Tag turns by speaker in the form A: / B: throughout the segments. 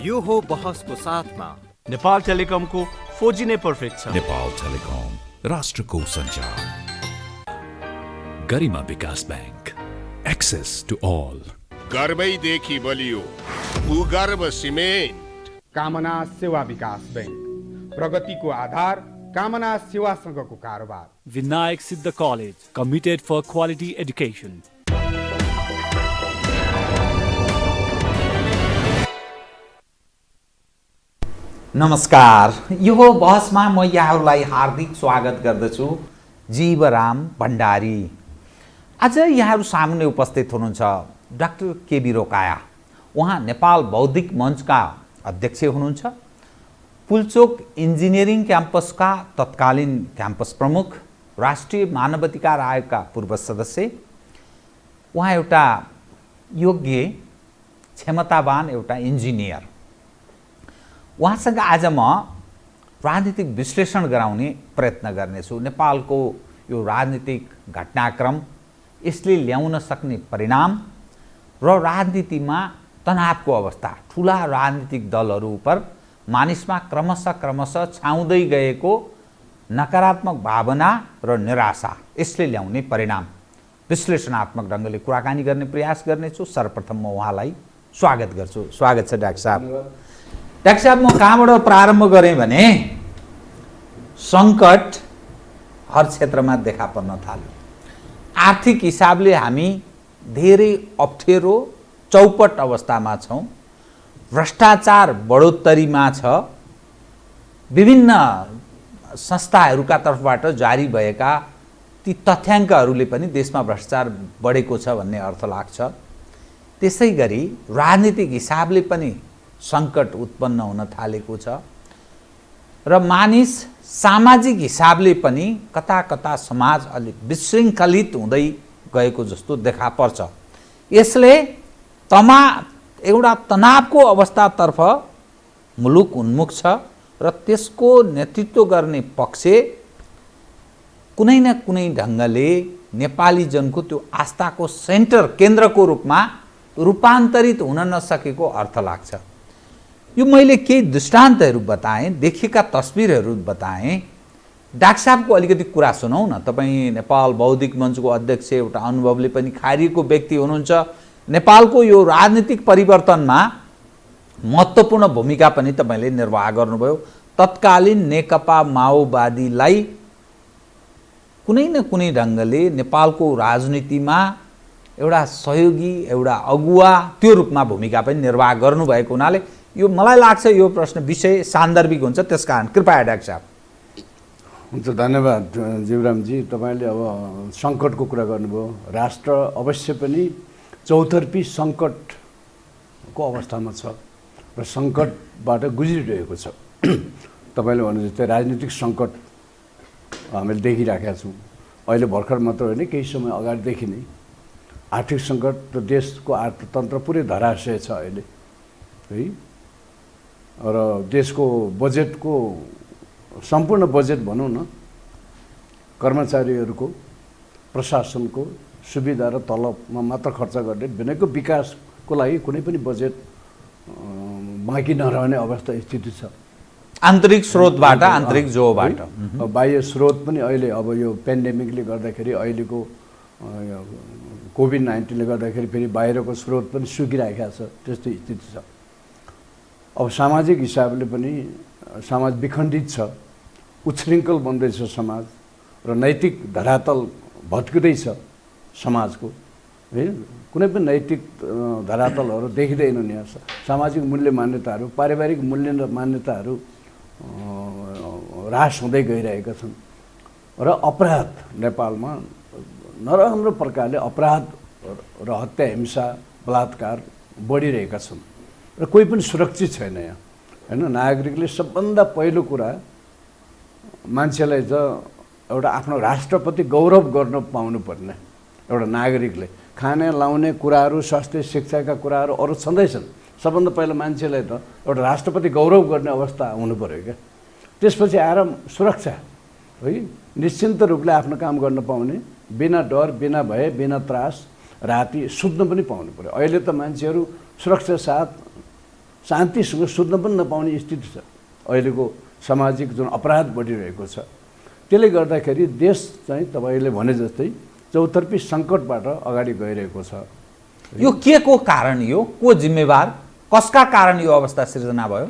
A: यो हो बहसको साथमा
B: नेपाल टेलिकमको 4G नै पर्फेक्ट छ।
C: नेपाल टेलिकम, राष्ट्रको सञ्चार। गरिमा विकास बैंक, एक्सेस टु ऑल।
D: गर्वैदेखि बलियो भूगर्भ सिमेन्ट।
E: कामना सेवा विकास बैंक, प्रगतिको आधार कामना सेवासँगको कारोबार।
F: Vinayak Siddha college, committed for quality education.
G: नमस्कार, यो बहसमा म यहाँहरूलाई हार्दिक स्वागत गर्दछु। जीवराम भण्डारी। आज यहाँहरू सामुन्ने उपस्थित हुनुहुन्छ डाक्टर केबी रोकाया। उहाँ नेपाल बौद्धिक मञ्चका अध्यक्ष हुनुहुन्छ। पुल्चोक इन्जिनियरिङ क्याम्पसका तत्कालीन क्याम्पस प्रमुख, राष्ट्रिय मानवाधिकार आयोगका पूर्व सदस्य। उहाँ एउटा योग्य, क्षमतावान एउटा इन्जिनियर। उहाँसँग आज म राजनीतिक विश्लेषण गराउने प्रयत्न गर्नेछु। नेपालको यो राजनीतिक घटनाक्रम, यसले ल्याउन सक्ने परिणाम र राजनीतिमा तनावको अवस्था, ठुला राजनीतिक दलहरू उप मानिसमा क्रमशः छाउँदै गएको नकारात्मक भावना र निराशा, यसले ल्याउने परिणाम विश्लेषणात्मक ढङ्गले कुराकानी गर्ने प्रयास गर्नेछु। सर्वप्रथम म उहाँलाई स्वागत गर्छु। स्वागत छ डाक्टर साहब। डाक्टर साहब, म कहाँबाट प्रारम्भ गरेँ भने सङ्कट हर क्षेत्रमा देखा पर्न थाल्यो। आर्थिक हिसाबले हामी धेरै अप्ठ्यारो चौपट अवस्थामा छौँ। भ्रष्टाचार बढोत्तरीमा छ। विभिन्न संस्थाहरूका तर्फबाट जारी भएका ती तथ्याङ्कहरूले पनि देशमा भ्रष्टाचार बढेको छ भन्ने अर्थ लाग्छ। त्यसै गरी राजनीतिक हिसाबले पनि सङ्कट उत्पन्न हुन थालेको छ र मानिस सामाजिक हिसाबले पनि कता कता समाज अलिक विशृङ्खलित हुँदै गएको जस्तो देखा पर्छ। यसले एउटा तनावको अवस्थातर्फ मुलुक उन्मुख छ र त्यसको नेतृत्व गर्ने पक्ष कुनै न कुनै ढङ्गले नेपाली जनको त्यो आस्थाको सेन्टर, केन्द्रको रूपमा रूपान्तरित हुन नसकेको अर्थ लाग्छ। यो मैले केही दृष्टान्तहरू बताएँ, देखेका तस्बिरहरू बताएँ। डाक्टर साहबको अलिकति कुरा सुनौ न। तपाईँ नेपाल बौद्धिक मञ्चको अध्यक्ष, एउटा अनुभवले पनि खारिएको व्यक्ति हुनुहुन्छ। नेपालको यो राजनीतिक परिवर्तनमा महत्त्वपूर्ण भूमिका पनि तपाईँले निर्वाह गर्नुभयो। तत्कालीन नेकपा माओवादीलाई कुनै न कुनै ढङ्गले नेपालको राजनीतिमा एउटा सहयोगी, एउटा अगुवा, त्यो रूपमा भूमिका पनि निर्वाह गर्नुभएको हुनाले यो मलाई लाग्छ यो प्रश्न विषय सान्दर्भिक हुन्छ। त्यसकारण कृपया डाक्टर साहब।
H: हुन्छ, धन्यवाद जीवरामजी। तपाईँले अब सङ्कटको कुरा गर्नुभयो। राष्ट्र अवश्य पनि चौतर्फी सङ्कटको अवस्थामा छ र सङ्कटबाट गुज्रिरहेको छ। तपाईँले भने जस्तै राजनीतिक सङ्कट हामीले देखिराखेका छौँ। अहिले भर्खर मात्र होइन, केही समय अगाडिदेखि नै आर्थिक सङ्कट र देशको अर्थतन्त्र पुरै धराशय छ अहिले है। र देशको बजेटको सम्पूर्ण बजेट भनौँ न, कर्मचारीहरूको, प्रशासनको सुविधा र तलबमा मात्र खर्च गर्ने, बिनाको विकासको लागि कुनै पनि बजेट बाँकी नरहने अवस्था स्थिति छ।
G: आन्तरिक स्रोतबाट, आन्तरिक जोबाट,
H: बाह्य स्रोत पनि अहिले अब यो पेन्डेमिकले गर्दाखेरि, अहिलेको कोभिड-19ले गर्दाखेरि फेरि बाहिरको स्रोत पनि सुकिरहेको छ। त्यस्तो स्थिति छ। अब सामाजिक हिसाबले पनि समाज विखण्डित छ, उच्छृङ्खल बन्दैछ समाज र नैतिक धरातल भत्किँदैछ समाजको है। कुनै पनि नैतिक धरातलहरू देखिँदैनन् यहाँ। सामाजिक मूल्य मान्यताहरू, पारिवारिक मूल्य र मान्यताहरू ह्रास हुँदै गइरहेका छन् र अपराध नेपालमा नराम्रो प्रकारले अपराध र हत्या, हिंसा, बलात्कार बढिरहेका छन् र कोही पनि सुरक्षित छैन यहाँ हैन। नागरिकले सबभन्दा पहिलो कुरा मान्छेलाई त एउटा आफ्नो राष्ट्रप्रति गौरव गर्न पाउनुपर्ने एउटा नागरिकले खाने लाउने कुराहरू, स्वास्थ्य शिक्षाका कुराहरू अरू छँदैछन्। सबभन्दा पहिला मान्छेलाई त एउटा राष्ट्रप्रति गौरव गर्ने अवस्था हुनु पऱ्यो क्या। त्यसपछि आएर सुरक्षा है, निश्चिन्त रूपले आफ्नो काम गर्न पाउने, बिना डर, बिना भय, बिना त्रास, राति सुत्न पनि पाउनु पऱ्यो। अहिले त मान्छेहरू सुरक्षा साथ शान्तिसँग सुत्न पनि नपाउने स्थिति छ। अहिलेको सामाजिक जुन अपराध बढिरहेको छ, त्यसले गर्दाखेरि देश चाहिँ तपाईँले भने जस्तै चौतर्फी सङ्कटबाट अगाडि गइरहेको छ।
G: यो के को कारण, यो को जिम्मेवार, कसका कारण यो अवस्था सिर्जना भयो?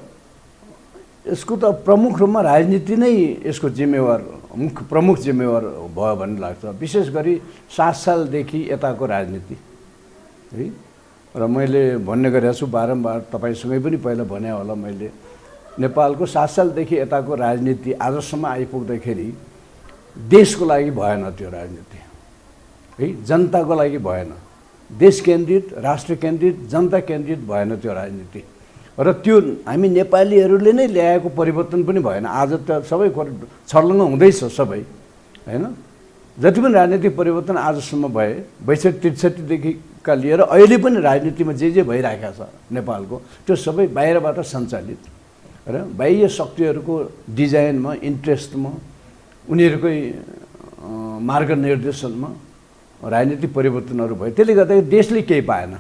H: यसको त प्रमुख रूपमा राजनीति नै यसको जिम्मेवार, प्रमुख जिम्मेवार भयो भन्ने लाग्छ। विशेष गरी 7 सालदेखि यताको राजनीति है। र मैले भन्ने गरेको छु बारम्बार, तपाईँसँगै पनि पहिला भने होला मैले, नेपालको 7 सालदेखि यताको राजनीति आजसम्म आइपुग्दाखेरि देशको लागि भएन त्यो राजनीति है, जनताको लागि भएन। देश केन्द्रित, राष्ट्र केन्द्रित, जनता केन्द्रित भएन त्यो राजनीति। र त्यो हामी नेपालीहरूले नै ल्याएको परिवर्तन पनि भएन। आज त सबै छर्लङ्ग हुँदैछ सबै हैन। जति पनि राजनीतिक परिवर्तन आजसम्म भए 62-63देखिका लिएर अहिले पनि राजनीतिमा जे भइरहेको छ नेपालको, त्यो सबै बाहिरबाट सञ्चालित र बाह्य शक्तिहरूको डिजाइनमा, इन्ट्रेस्टमा, उनीहरूकै मार्गनिर्देशनमा राजनीतिक परिवर्तनहरू भयो। त्यसले गर्दाखेरि देशले केही पाएन।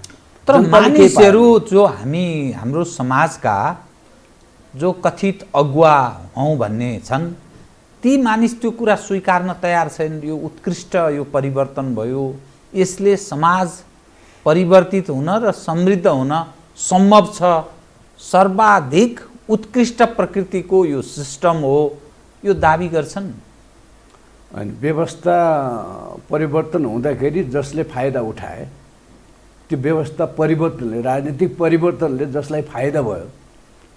G: तर मानिसहरू जो हाम्रो समाजका जो कथित अगुवा हौँ भन्ने छन्, ती मानिस त्यो कुरा स्वीकार्न तयार छैन। यो उत्कृष्ट यो परिवर्तन भयो, यसले समाज परिवर्तित हुन र समृद्ध हुन सम्भव छ, सर्वाधिक उत्कृष्ट प्रकृतिको यो सिस्टम हो, यो दाबी गर्छन्।
H: अनि व्यवस्था परिवर्तन हुँदाखेरि जसले फाइदा उठाए, त्यो व्यवस्था परिवर्तनले, राजनीतिक परिवर्तनले जसलाई फाइदा भयो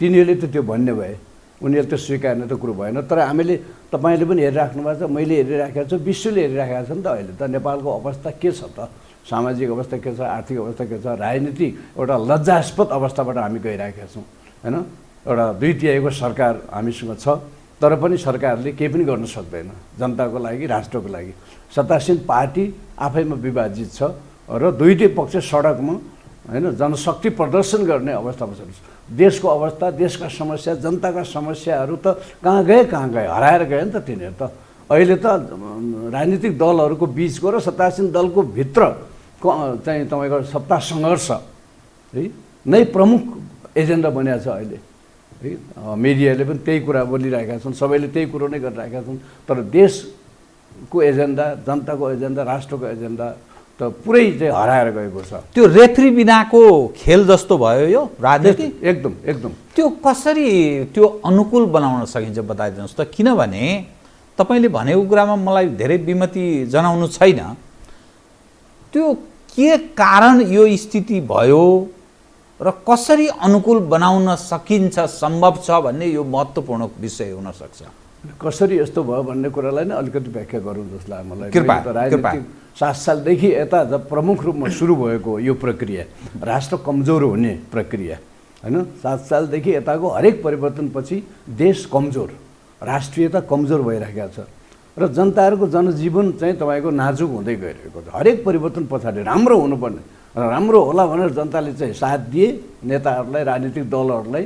H: तिनीहरूले त त्यो भन्ने भए, उनीहरूले त स्वीकार्ने त कुरो भएन। तर हामीले, तपाईँले पनि हेरिराख्नु भएको छ, मैले हेरिराखेको छु, विश्वले हेरिराखेको छ नि त। अहिले त नेपालको अवस्था के छ त, सामाजिक अवस्था के छ, आर्थिक अवस्था के छ, राजनीति एउटा लज्जास्पद अवस्थाबाट हामी गइरहेका छौँ हैन। एउटा 2/3 सरकार हामीसँग छ, तर पनि सरकारले केही पनि गर्न सक्दैन जनताको लागि, राष्ट्रको लागि। सत्तासीन पार्टी आफैमा विभाजित छ र दुईटै पक्ष सडकमा हैन जनशक्ति प्रदर्शन गर्ने अवस्थामा छ। देशको अवस्था, देशका समस्या, जनताका समस्याहरू त कहाँ गए, हराएर गए नि त तिनीहरू त। अहिले त राजनीतिक दलहरूको बिचको र सत्तासीन दलको भित्र चाहिँ तपाईँको सत्ता सङ्घर्ष है नै प्रमुख एजेन्डा बनेको छ अहिले है। मिडियाले पनि त्यही कुरा बोलिरहेका छन्, सबैले त्यही कुरो नै गरिरहेका छन्। तर देशको एजेन्डा, जनताको एजेन्डा, राष्ट्रको एजेन्डा त पुरै चाहिँ हराएर गएको छ।
G: त्यो रेफ्री बिनाको खेल जस्तो भयो यो राजनीति।
H: एकदम
G: त्यो कसरी त्यो अनुकूल बनाउन सकिन्छ बताइदिनुहोस् त। किनभने तपाईँले भनेको कुरामा मलाई धेरै विमति जनाउनु छैन। त्यो के कारण यो स्थिति भयो र कसरी अनुकूल बनाउन सकिन्छ, सम्भव छ भन्ने यो महत्त्वपूर्ण विषय हुन सक्छ।
H: कसरी यस्तो भयो भन्ने कुरालाई नै अलिकति व्याख्या गरौँ जस्तो लाग्यो मलाई।
G: कृपया।
H: 7 सालदेखि यता जब प्रमुख रूपमा सुरु भएको यो प्रक्रिया, राष्ट्र कमजोर हुने प्रक्रिया हैन। 7 सालदेखि यताको हरेक परिवर्तनपछि देश कमजोर, राष्ट्रियता कमजोर भइरहेको छ र जनताहरूको जनजीवन चाहिँ तपाईँको नाजुक हुँदै गइरहेको छ। हरेक परिवर्तन पछाडि राम्रो हुनुपर्ने र राम्रो होला भनेर जनताले चाहिँ साथ दिए नेताहरूलाई, राजनीतिक दलहरूलाई,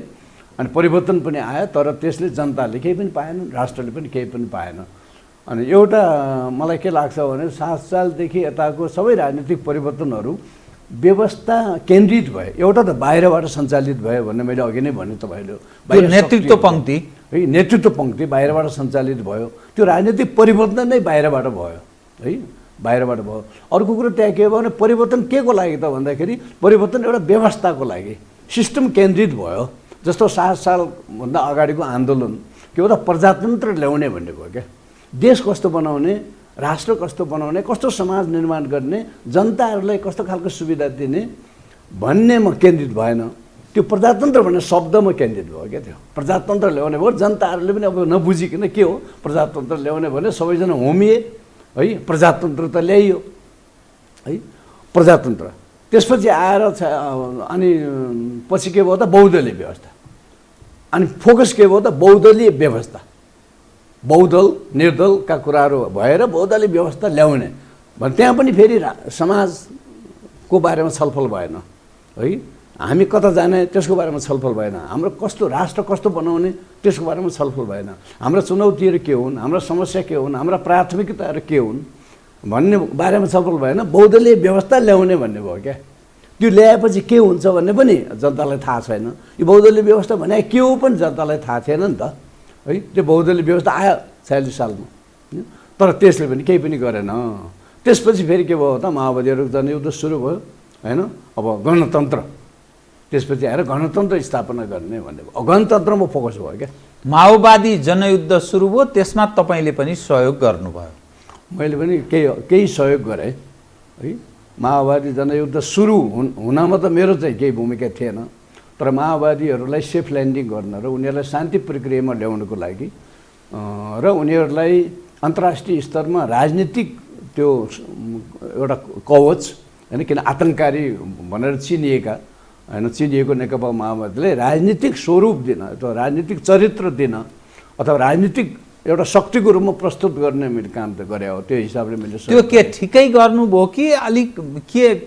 H: अनि परिवर्तन पनि आयो। तर त्यसले जनताले केही पनि पाएन, राष्ट्रले पनि केही पनि पाएन। अनि एउटा मलाई के लाग्छ भने 7 सालदेखि यताको सबै राजनीतिक परिवर्तनहरू व्यवस्था केन्द्रित भयो। एउटा त बाहिरबाट सञ्चालित भयो भन्ने मैले अघि नै भने तपाईँले,
G: नेतृत्व पङ्क्ति
H: है, नेतृत्व पङ्क्ति बाहिरबाट सञ्चालित भयो। त्यो राजनीतिक परिवर्तन नै बाहिरबाट भयो है, बाहिरबाट भयो। अर्को कुरो त्यहाँ के भयो भने परिवर्तन के को लागि त भन्दाखेरि परिवर्तन एउटा व्यवस्थाको लागि, सिस्टम केन्द्रित भयो। जस्तो 7 सालभन्दा अगाडिको आन्दोलन के हो त प्रजातन्त्र ल्याउने भन्ने भयो क्या। देश कस्तो बनाउने, राष्ट्र कस्तो बनाउने, कस्तो समाज निर्माण गर्ने, जनताहरूलाई कस्तो खालको सुविधा दिने भन्नेमा केन्द्रित भएन। त्यो प्रजातन्त्र भन्ने शब्दमा केन्द्रित भयो क्या। त्यो प्रजातन्त्र ल्याउने भयो, जनताहरूले पनि अब नबुझिकन के हो प्रजातन्त्र ल्याउने भने सबैजना होमिए है, प्रजातन्त्र त ल्याइयो है, प्रजातन्त्र। त्यसपछि आएर अनि पछि के भयो त बहुदलीय व्यवस्था, अनि फोकस के भयो त बहुदलीय व्यवस्था, बहुदल निर्दलका कुराहरू भएर बहुदलीय व्यवस्था ल्याउने भने त्यहाँ पनि फेरि समाजको बारेमा छलफल भएन है। हामी कता जाने त्यसको बारेमा छलफल भएन। हाम्रो कस्तो राष्ट्र कस्तो बनाउने त्यसको बारेमा छलफल भएन। हाम्रा चुनौतीहरू के हुन्, हाम्रा समस्या के हुन्, हाम्रा प्राथमिकताहरू के हुन् भन्ने बारेमा छलफल भएन। बहुदलीय व्यवस्था ल्याउने भन्ने भयो क्या। त्यो ल्याएपछि के हुन्छ भन्ने पनि जनतालाई थाहा छैन। यो बहुदलीय व्यवस्था भने के हो पनि जनतालाई थाहा थिएन नि त है। त्यो बहुदलीय व्यवस्था आयो 46 सालमा, तर त्यसले पनि केही पनि गरेन। त्यसपछि फेरि के भयो त, माओवादीहरूको जनयुद्ध सुरु भयो होइन। अब गणतन्त्र, त्यसपछि आएर गणतन्त्र स्थापना गर्ने भन्ने भयो, गणतन्त्रमा फोकस भयो क्या।
G: माओवादी जनयुद्ध सुरु भयो, त्यसमा तपाईँले पनि सहयोग गर्नुभयो।
H: मैले पनि केही सहयोग गरेँ है। माओवादी जनयुद्ध सुरु हुनमा त मेरो चाहिँ केही भूमिका थिएन, तर माओवादीहरूलाई सेफ ल्यान्डिङ गर्न र उनीहरूलाई शान्ति प्रक्रियामा ल्याउनको लागि र उनीहरूलाई अन्तर्राष्ट्रिय स्तरमा राजनीतिक त्यो एउटा कवच होइन, किन आतङ्ककारी भनेर चिनिएका होइन, चिनिएको नेकपा माओवादीले राजनीतिक स्वरूप दिन, अथवा राजनीतिक चरित्र दिन, अथवा राजनीतिक एउटा शक्तिको रूपमा प्रस्तुत गर्ने मैले काम त गरे हो। त्यो हिसाबले मैले
G: त्यो के ठिकै गर्नुभयो कि अलिक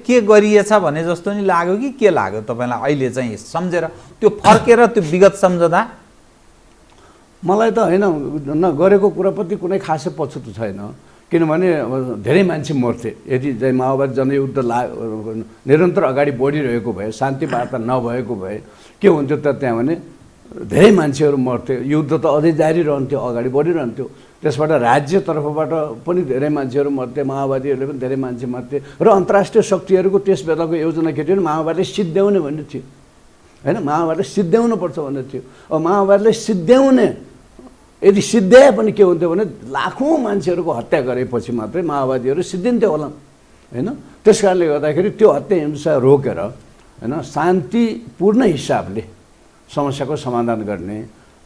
G: के गरिएछ भने जस्तो नि लाग्यो कि के लाग्यो तपाईँलाई अहिले चाहिँ सम्झेर, त्यो फर्केर त्यो विगत सम्झँदा?
H: मलाई त होइन, नगरेको कुराप्रति कुनै खासै पछुतो छैन, किनभने धेरै मान्छे मर्थे। यदि चाहिँ माओवादी जनयुद्ध निरन्तर अगाडि बढिरहेको भए, शान्ति वार्ता नभएको भए के हुन्थ्यो त, त्यहाँ भने धेरै मान्छेहरू मर्थे, युद्ध त अझै जारी रहन्थ्यो, अगाडि बढिरहन्थ्यो। त्यसबाट राज्यतर्फबाट पनि धेरै मान्छेहरू मर्थे, माओवादीहरूले पनि धेरै मान्छे मर्थे, र अन्तर्राष्ट्रिय शक्तिहरूको त्यस बेलाको योजना के थियो भने माओवादीलाई सिद्ध्याउने भन्ने थियो होइन। माओवादीलाई सिद्ध्याउनुपर्छ भन्ने थियो। अब माओवादीलाई सिद्ध्याउने, यदि सिद्ध्याए पनि के हुन्थ्यो भने लाखौँ मान्छेहरूको हत्या गरेपछि मात्रै माओवादीहरू सिद्धिन्थ्यो होला होइन। त्यस कारणले गर्दाखेरि त्यो हत्या हिंसा रोकेर होइन, शान्तिपूर्ण हिसाबले समस्याको समाधान गर्ने,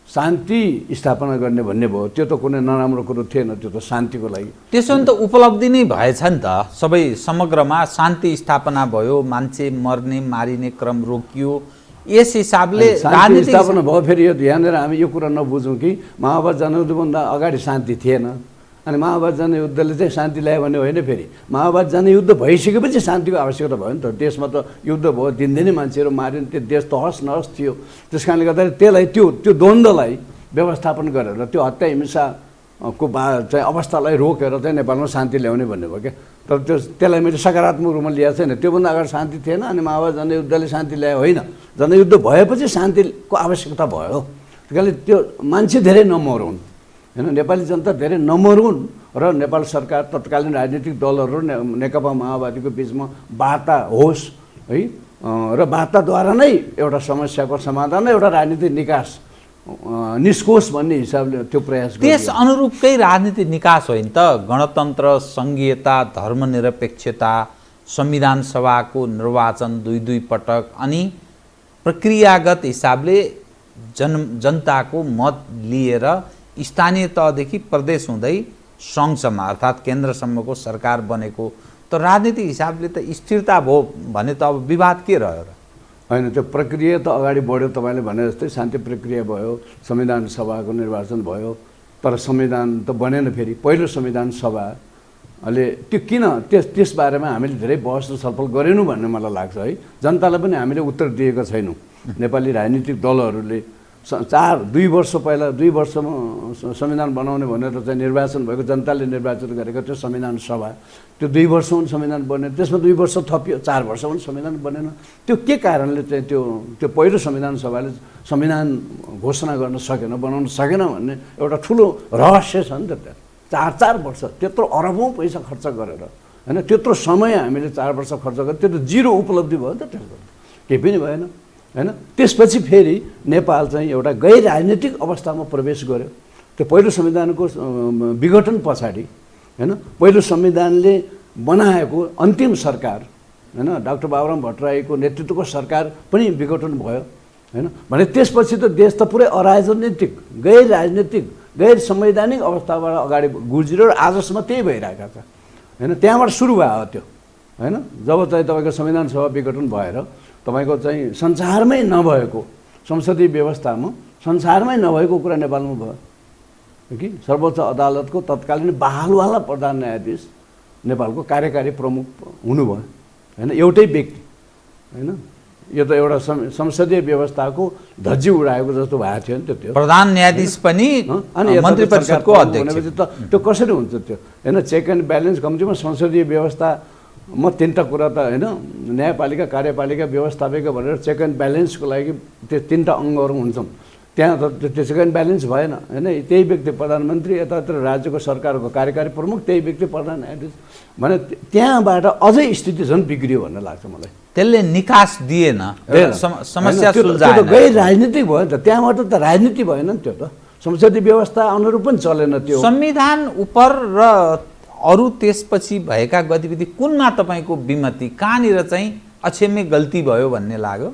H: शान्ति स्थापना गर्ने भन्ने भयो। त्यो त कुनै नराम्रो कुरो थिएन, त्यो त शान्तिको लागि।
G: त्यसो भने त उपलब्धि नै भएछ नि त, सबै समग्रमा शान्ति स्थापना भयो, मान्छे मर्ने मारिने क्रम रोकियो, यस हिसाबले
H: राजनीतिक स्थापना भयो। फेरि यो यहाँनिर हामी यो कुरा नबुझौँ कि माओवादी जनयुद्धभन्दा अगाडि शान्ति थिएन, अनि माओवादी जनयुद्धले चाहिँ शान्ति ल्यायो भन्ने होइन। फेरि माओवादी जनयुद्ध भइसकेपछि शान्तिको आवश्यकता भयो नि त। देशमा त युद्ध भयो, दिनदिनै मान्छेहरू मारिन्, त्यो देश तहस नहस थियो। त्यस कारणले गर्दाखेरि त्यसलाई त्यो द्वन्द्वलाई व्यवस्थापन गरेर त्यो हत्या हिंसाको चाहिँ अवस्थालाई रोकेर चाहिँ नेपालमा शान्ति ल्याउने भन्ने भयो क्या। तर त्यसलाई मैले सकारात्मक रूपमा लिएको छैन। त्योभन्दा अगाडि शान्ति थिएन, अनि माओवादी जनयुद्धले शान्ति ल्यायो होइन, जनयुद्ध भएपछि शान्तिको आवश्यकता भयो। त्यस कारणले त्यो मान्छे धेरै नमरुन् होइन, नेपाली जनता धेरै नमरुन्, र नेपाल सरकार, तत्कालीन राजनीतिक दलहरू नेकपा माओवादीको बिचमा वार्ता होस् है, र वार्ताद्वारा नै एउटा समस्याको समाधान, एउटा राजनीतिक निकास निस्कोस् भन्ने हिसाबले त्यो प्रयास गरियो।
G: त्यस अनुरूपकै राजनीतिक निकास होइन त? गणतन्त्र, सङ्घीयता, धर्मनिरपेक्षता, संविधान सभाको निर्वाचन 2 पटक, अनि प्रक्रियागत हिसाबले जनताको मत लिएर स्थानीय तहदेखि प्रदेश हुँदै सङ्घसम्म अर्थात् केन्द्रसम्मको सरकार बनेको, त राजनीतिक हिसाबले त स्थिरता भयो भने त अब विवाद के रह्यो र?
H: होइन, त्यो प्रक्रिया त अगाडि बढ्यो। तपाईँले भने जस्तै शान्ति प्रक्रिया भयो, संविधान सभाको निर्वाचन भयो, तर संविधान त बनेन। फेरि पहिलो संविधान सभाले त्यो किन त्यसबारेमा हामीले धेरै बहस र छलफल गरेनौँ भन्ने मलाई लाग्छ है। जनतालाई पनि हामीले उत्तर दिएका छैनौँ। नेपाली राजनीतिक दलहरूले 2 वर्ष पहिला 2 वर्षमा संविधान बनाउने भनेर चाहिँ निर्वाचन भएको, जनताले निर्वाचन गरेको त्यो संविधान सभा, त्यो 2 वर्षमा संविधान बन्यो, त्यसमा 2 वर्ष थपियो, 4 वर्षमा संविधान बनेन। त्यो के कारणले चाहिँ त्यो पहिलो संविधान सभाले संविधान घोषणा गर्न सकेन, बनाउन सकेन भन्ने एउटा ठुलो रहस्य छ नि त। त्यहाँ 4 वर्ष त्यत्रो अरबौँ पैसा खर्च गरेर होइन, त्यत्रो समय हामीले 4 वर्ष खर्च गरेर त्यो त जिरो उपलब्धि भयो नि त। त्यसको केही पनि भएन होइन। त्यसपछि फेरि नेपाल चाहिँ एउटा गैर राजनीतिक अवस्थामा प्रवेश गर्यो। त्यो पहिलो संविधानको विघटन पछाडि होइन, पहिलो संविधानले बनाएको अन्तिम सरकार होइन, डाक्टर बाबुराम भट्टराईको नेतृत्वको सरकार पनि विघटन भयो होइन। भने त्यसपछि त देश त पुरै अराजनीतिक, गैर राजनीतिक, गैर संवैधानिक अवस्थाबाट अगाडि गुज्रियो, र आजसम्म त्यही भइरहेको छ होइन। त्यहाँबाट सुरु भयो त्यो होइन। जब चाहिँ तपाईँको संविधान सभा विघटन भएर तपाईँको चाहिँ संसारमै नभएको, संसदीय व्यवस्थामा संसारमै नभएको कुरा नेपालमा भयो कि सर्वोच्च अदालतको तत्कालीन बहालवाला प्रधान न्यायाधीश नेपालको कार्यकारी प्रमुख हुनुभयो होइन, एउटै व्यक्ति होइन। यो त एउटा संसदीय व्यवस्थाको धज्जी उडाएको जस्तो भएको थियो नि त्यो।
G: प्रधान न्यायाधीश पनि मन्त्री परिषदको अध्यक्ष
H: भनेपछि त त्यो कसरी हुन्छ त्यो होइन। चेक एन्ड ब्यालेन्स कम्तीमा संसदीय व्यवस्था म तिनवटा कुरा त होइन न्यायपालिका कार्यपालिका व्यवस्थापिका भनेर चेक एन्ड ब्यालेन्सको लागि त्यो तिनवटा अङ्गहरू हुन्छन् त्यहाँ त त्यो चेक एन्ड ब्यालेन्स भएन होइन त्यही व्यक्ति प्रधानमन्त्री यतातिर राज्यको सरकारको कार्यकारी प्रमुख त्यही व्यक्ति प्रधान न्यायाधीश भने त्यहाँबाट अझै स्थिति झन् बिग्रियो भन्ने लाग्छ मलाई
G: त्यसले निकास दिएन समस्या सुल्झाएन
H: गैर राजनीतिक भयो नि त त्यहाँबाट त राजनीति भएन नि त्यो त संसदीय व्यवस्था अनुरूप पनि चलेन त्यो
G: संविधान उप र अरू त्यसपछि भएका गतिविधि कुनमा तपाईँको विमति कहाँनिर चाहिँ अक्षम्य गल्ती भयो भन्ने लाग्यो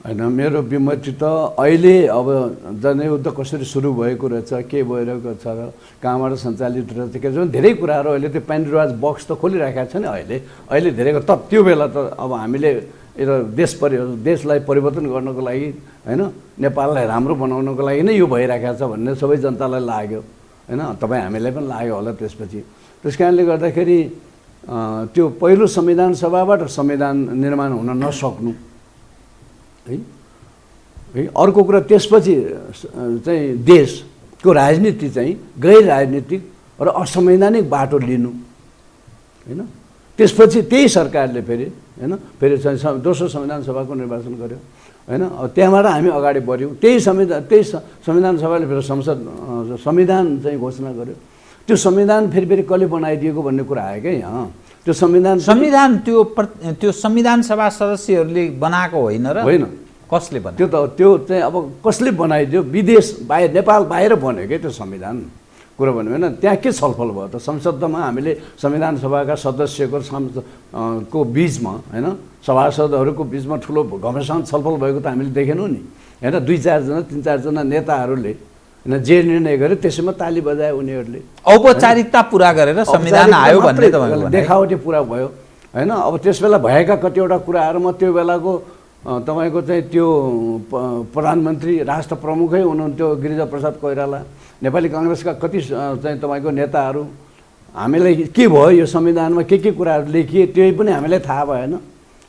H: होइन मेरो विमति त अहिले अब जनयुद्ध कसरी सुरु भएको रहेछ के भइरहेको छ र कहाँबाट सञ्चालित रहेछ के धेरै कुराहरू अहिले त्यो पेन्ड्राज बक्स त खोलिराखेको छ नि अहिले धेरैको त त्यो बेला त अब हामीले देशलाई परिवर्तन गर्नको लागि होइन नेपाललाई राम्रो बनाउनको लागि नै यो भइरहेको छ भन्ने सबै जनतालाई लाग्यो होइन तपाईँ हामीलाई पनि लाग्यो होला त्यसपछि त्यस कारणले गर्दाखेरि त्यो पहिलो संविधान सभाबाट संविधान निर्माण हुन नसक्नु है अर्को कुरा त्यसपछि चाहिँ देशको राजनीति चाहिँ गैर राजनीतिक र असंवैधानिक बाटो लिनु होइन त्यसपछि त्यही सरकारले फेरि दोस्रो संविधान सभाको निर्वाचन गर्यो होइन त्यहाँबाट हामी अगाडि बढ्यौँ त्यही संविधान सभाले फेरि संविधान चाहिँ घोषणा गर्यो त्यो संविधान फेरि कसले बनाइदिएको भन्ने कुरा आयो क्या यहाँ त्यो संविधान
G: त्यो संविधान सभा सदस्यहरूले बनाएको होइन र
H: होइन
G: कसले बनायो
H: त्यो चाहिँ अब कसले बनाइदियो विदेश बाहिर नेपाल बाहिर बन्यो क्या त्यो संविधान कुरो भन्यो होइन त्यहाँ के छलफल भयो त संसदमा हामीले संविधान सभाका सदस्यको को बिचमा होइन सभासदहरूको बिचमा ठुलो घमासान छलफल भएको त हामीले देखेनौँ नि होइन 2-4 जना नेताहरूले होइन जे निर्णय गर्यो त्यसैमा ताली बजाए उनीहरूले
G: औपचारिकता पुरा गरेर संविधान आयो भन्ने त
H: देखावटी पुरा भयो होइन अब त्यस बेला भएका कतिवटा कुराहरूमा त्यो बेलाको तपाईँको चाहिँ त्यो प्रधानमन्त्री राष्ट्र प्रमुखै हुनुहुन्थ्यो गिरिजाप्रसाद कोइराला नेपाली काङ्ग्रेसका कति चाहिँ तपाईँको नेताहरू हामीलाई के भयो यो संविधानमा के कुराहरू लेखिए त्यही पनि हामीलाई थाहा भएन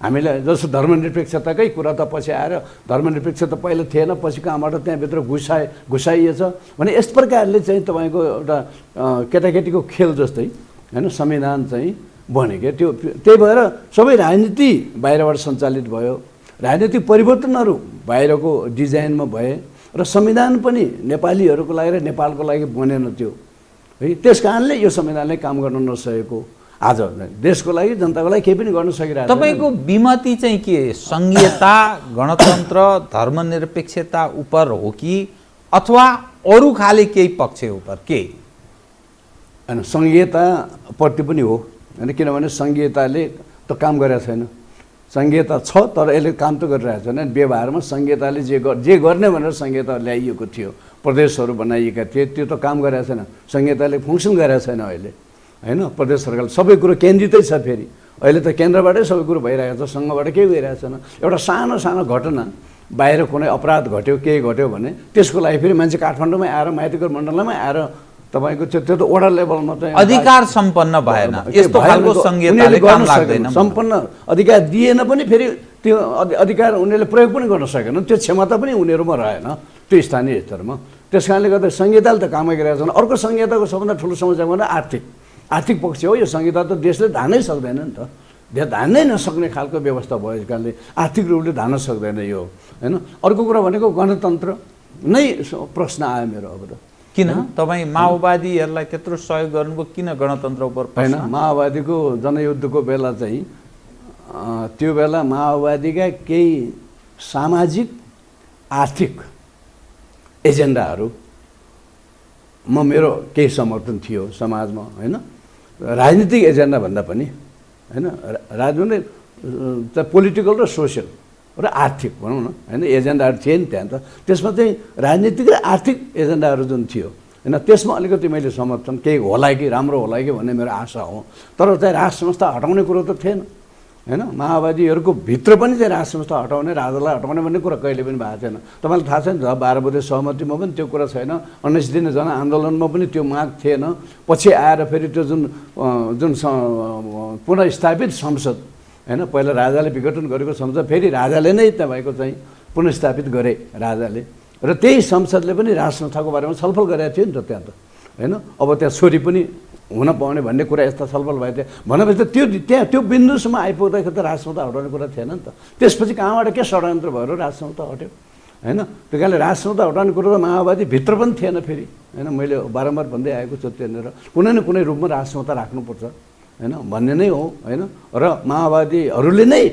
H: हामीलाई जस्तो धर्मनिरपेक्षताकै कुरा त पछि आएर धर्मनिरपेक्षता पहिला थिएन पछि कहाँबाट त्यहाँभित्र घुसाइएछ भने यस प्रकारले चाहिँ तपाईँको एउटा केटाकेटीको खेल जस्तै होइन संविधान चाहिँ बन्यो क्या त्यही भएर सबै राजनीति बाहिरबाट सञ्चालित भयो राजनीतिक परिवर्तनहरू बाहिरको डिजाइनमा भए र संविधान पनि नेपालीहरूको लागि र नेपालको लागि बनेन त्यो है त्यस कारणले यो संविधानले काम गर्न नसकेको आज देशको लागि जनताको लागि केही पनि गर्न सकिरहेको
G: तपाईँको विमति चाहिँ के संघीयता गणतन्त्र धर्मनिरपेक्षता उप हो कि अथवा अरू खाले केही पक्ष उप के
H: होइन संघीयताप्रति पनि हो होइन किनभने संघीयताले त काम गरेको छैन संघीयता छ तर यसले काम त गरिरहेको छैन व्यवहारमा संघीयताले जे गर्ने भनेर संघीयता ल्याइएको थियो प्रदेशहरू बनाइएका थिए त्यो त काम गरेको छैन संघीयताले फङ्सन गरेको छैन अहिले होइन प्रदेश सरकार सबै कुरो केन्द्रितै छ फेरि अहिले त केन्द्रबाटै सबै कुरो भइरहेको छ सङ्घबाट केही भइरहेको छैन एउटा सानो घटना बाहिर कुनै अपराध घट्यो केही घट्यो भने त्यसको लागि फेरि मान्छे काठमाडौँमै आएर माइतीघर मण्डलमै आएर तपाईँको त्यो त वडा लेभलमा चाहिँ
G: अधिकार सम्पन्न भएन यस्तो खालको संघीयताले काम लाग्दैन
H: सम्पन्न अधिकार दिएन पनि फेरि त्यो अधिकार उनीहरूले प्रयोग पनि गर्न सकेन त्यो क्षमता पनि उनीहरूमा रहेन त्यो स्थानीय स्तरमा त्यस कारणले गर्दा संहिताले त कामै गरिरहेको छैन अर्को संहिताको सबभन्दा ठुलो समस्या भन्दा आर्थिक पक्ष हो यो संहिता त देशले धान्नै सक्दैन नि त धान्नै नसक्ने खालको व्यवस्था भएको कारणले आर्थिक रूपले धान्न सक्दैन यो होइन अर्को कुरा भनेको गणतन्त्र नै प्रश्न आयो मेरो अब त
G: किन तपाईँ माओवादीहरूलाई त्यत्रो सहयोग गर्नुको किन गणतन्त्र उप
H: होइन माओवादीको जनयुद्धको बेला चाहिँ त्यो बेला माओवादीका केही सामाजिक आर्थिक एजेन्डाहरूमा मेरो केही समर्थन थियो समाजमा होइन राजनीतिक एजेन्डा भन्दा पनि होइन राजनीतिक पोलिटिकल र सोसियल र आर्थिक भनौँ न होइन एजेन्डाहरू थिए नि त्यहाँ त त्यसमा चाहिँ राजनीतिक र आर्थिक एजेन्डाहरू जुन थियो होइन त्यसमा अलिकति मैले समर्थन केही होला कि राम्रो होला कि भन्ने मेरो आशा हो तर चाहिँ राज संस्था हटाउने कुरो त थिएन होइन माओवादीहरूको भित्र पनि चाहिँ राज संस्था हटाउने राजालाई हटाउने भन्ने कुरा कहिले पनि भएको छैन तपाईँलाई थाहा छैन 12 बुँदे सहमतिमा पनि त्यो कुरा छैन 19 दिने जनआन्दोलनमा पनि त्यो माग थिएन पछि आएर फेरि त्यो जुन पुनःस्थापित संसद होइन पहिला राजाले विघटन गरेको संसद फेरि राजाले नै तपाईँको चाहिँ पुनःस्थापित गरे राजाले र त्यही संसदले पनि राज संस्थाको बारेमा छलफल गरेको थियो नि त त्यहाँ त होइन अब त्यहाँ छोरी पनि हुन पाउने भन्ने कुरा यस्ता छलफल भएको थियो भनेपछि त त्यो बिन्दुसम्म आइपुग्दाखेरि त राजसंहिता हटाउने कुरा थिएन नि त। त्यसपछि कहाँबाट के षड्यन्त्र भएर राजसंहिता हट्यो होइन। त्यो कारणले राजसंहिता हटाउने कुरो त माओवादीभित्र पनि थिएन फेरि होइन। मैले बारम्बार भन्दै आएको छु त्यहाँनिर कुनै न कुनै रूपमा राजसंहिता राख्नुपर्छ होइन भन्ने नै हो होइन। र माओवादीहरूले नै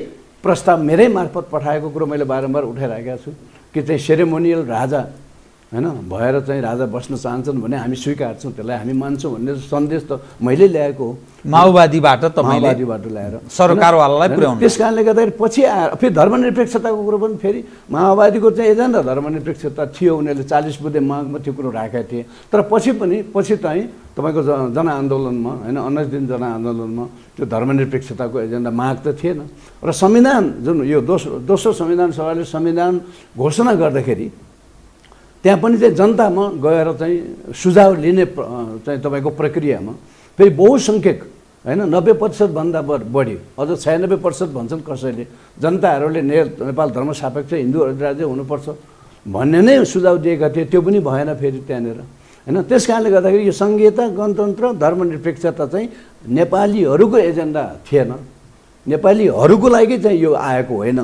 H: प्रस्ताव मेरै मार्फत पठाएको कुरो मैले बारम्बार उठाइराखेको छु कि चाहिँ सेरेमोनियल राजा होइन भएर चाहिँ राजा बस्न चाहन्छन् भने हामी स्वीकार्छौँ, त्यसलाई हामी मान्छौँ भन्ने सन्देश त मैले ल्याएको हो
G: माओवादीबाट
H: माओवादीबाट ल्याएर
G: सरकारवालालाई पुर्याउनु।
H: त्यस कारणले गर्दाखेरि पछि आएर फेरि धर्मनिरपेक्षताको कुरो पनि फेरि माओवादीको चाहिँ एजेन्डा धर्मनिरपेक्षता थियो, उनीहरूले 40 बुँदे मागमा त्यो कुरो राखेका थिए। तर पछि चाहिँ तपाईँको जनआन्दोलनमा होइन 19 दिन जनआन्दोलनमा त्यो धर्मनिरपेक्षताको एजेन्डा माग त थिएन। र संविधान जुन यो दोस्रो संविधान सभाले संविधान घोषणा गर्दाखेरि त्यहाँ पनि चाहिँ जनतामा गएर चाहिँ सुझाव लिने चाहिँ तपाईँको प्रक्रियामा फेरि बहुसङ्ख्यक होइन 90% बढी अझ 96% भन्छन् कसैले जनताहरूले नेपाल धर्मसापेक्ष हिन्दू अधिराज्य हुनुपर्छ भन्ने नै सुझाव दिएका थिए। त्यो पनि भएन फेरि त्यहाँनिर होइन। त्यस कारणले गर्दाखेरि यो सङ्घीयता गणतन्त्र धर्मनिरपेक्षता चाहिँ नेपालीहरूको एजेन्डा थिएन, नेपालीहरूको लागि चाहिँ यो आएको होइन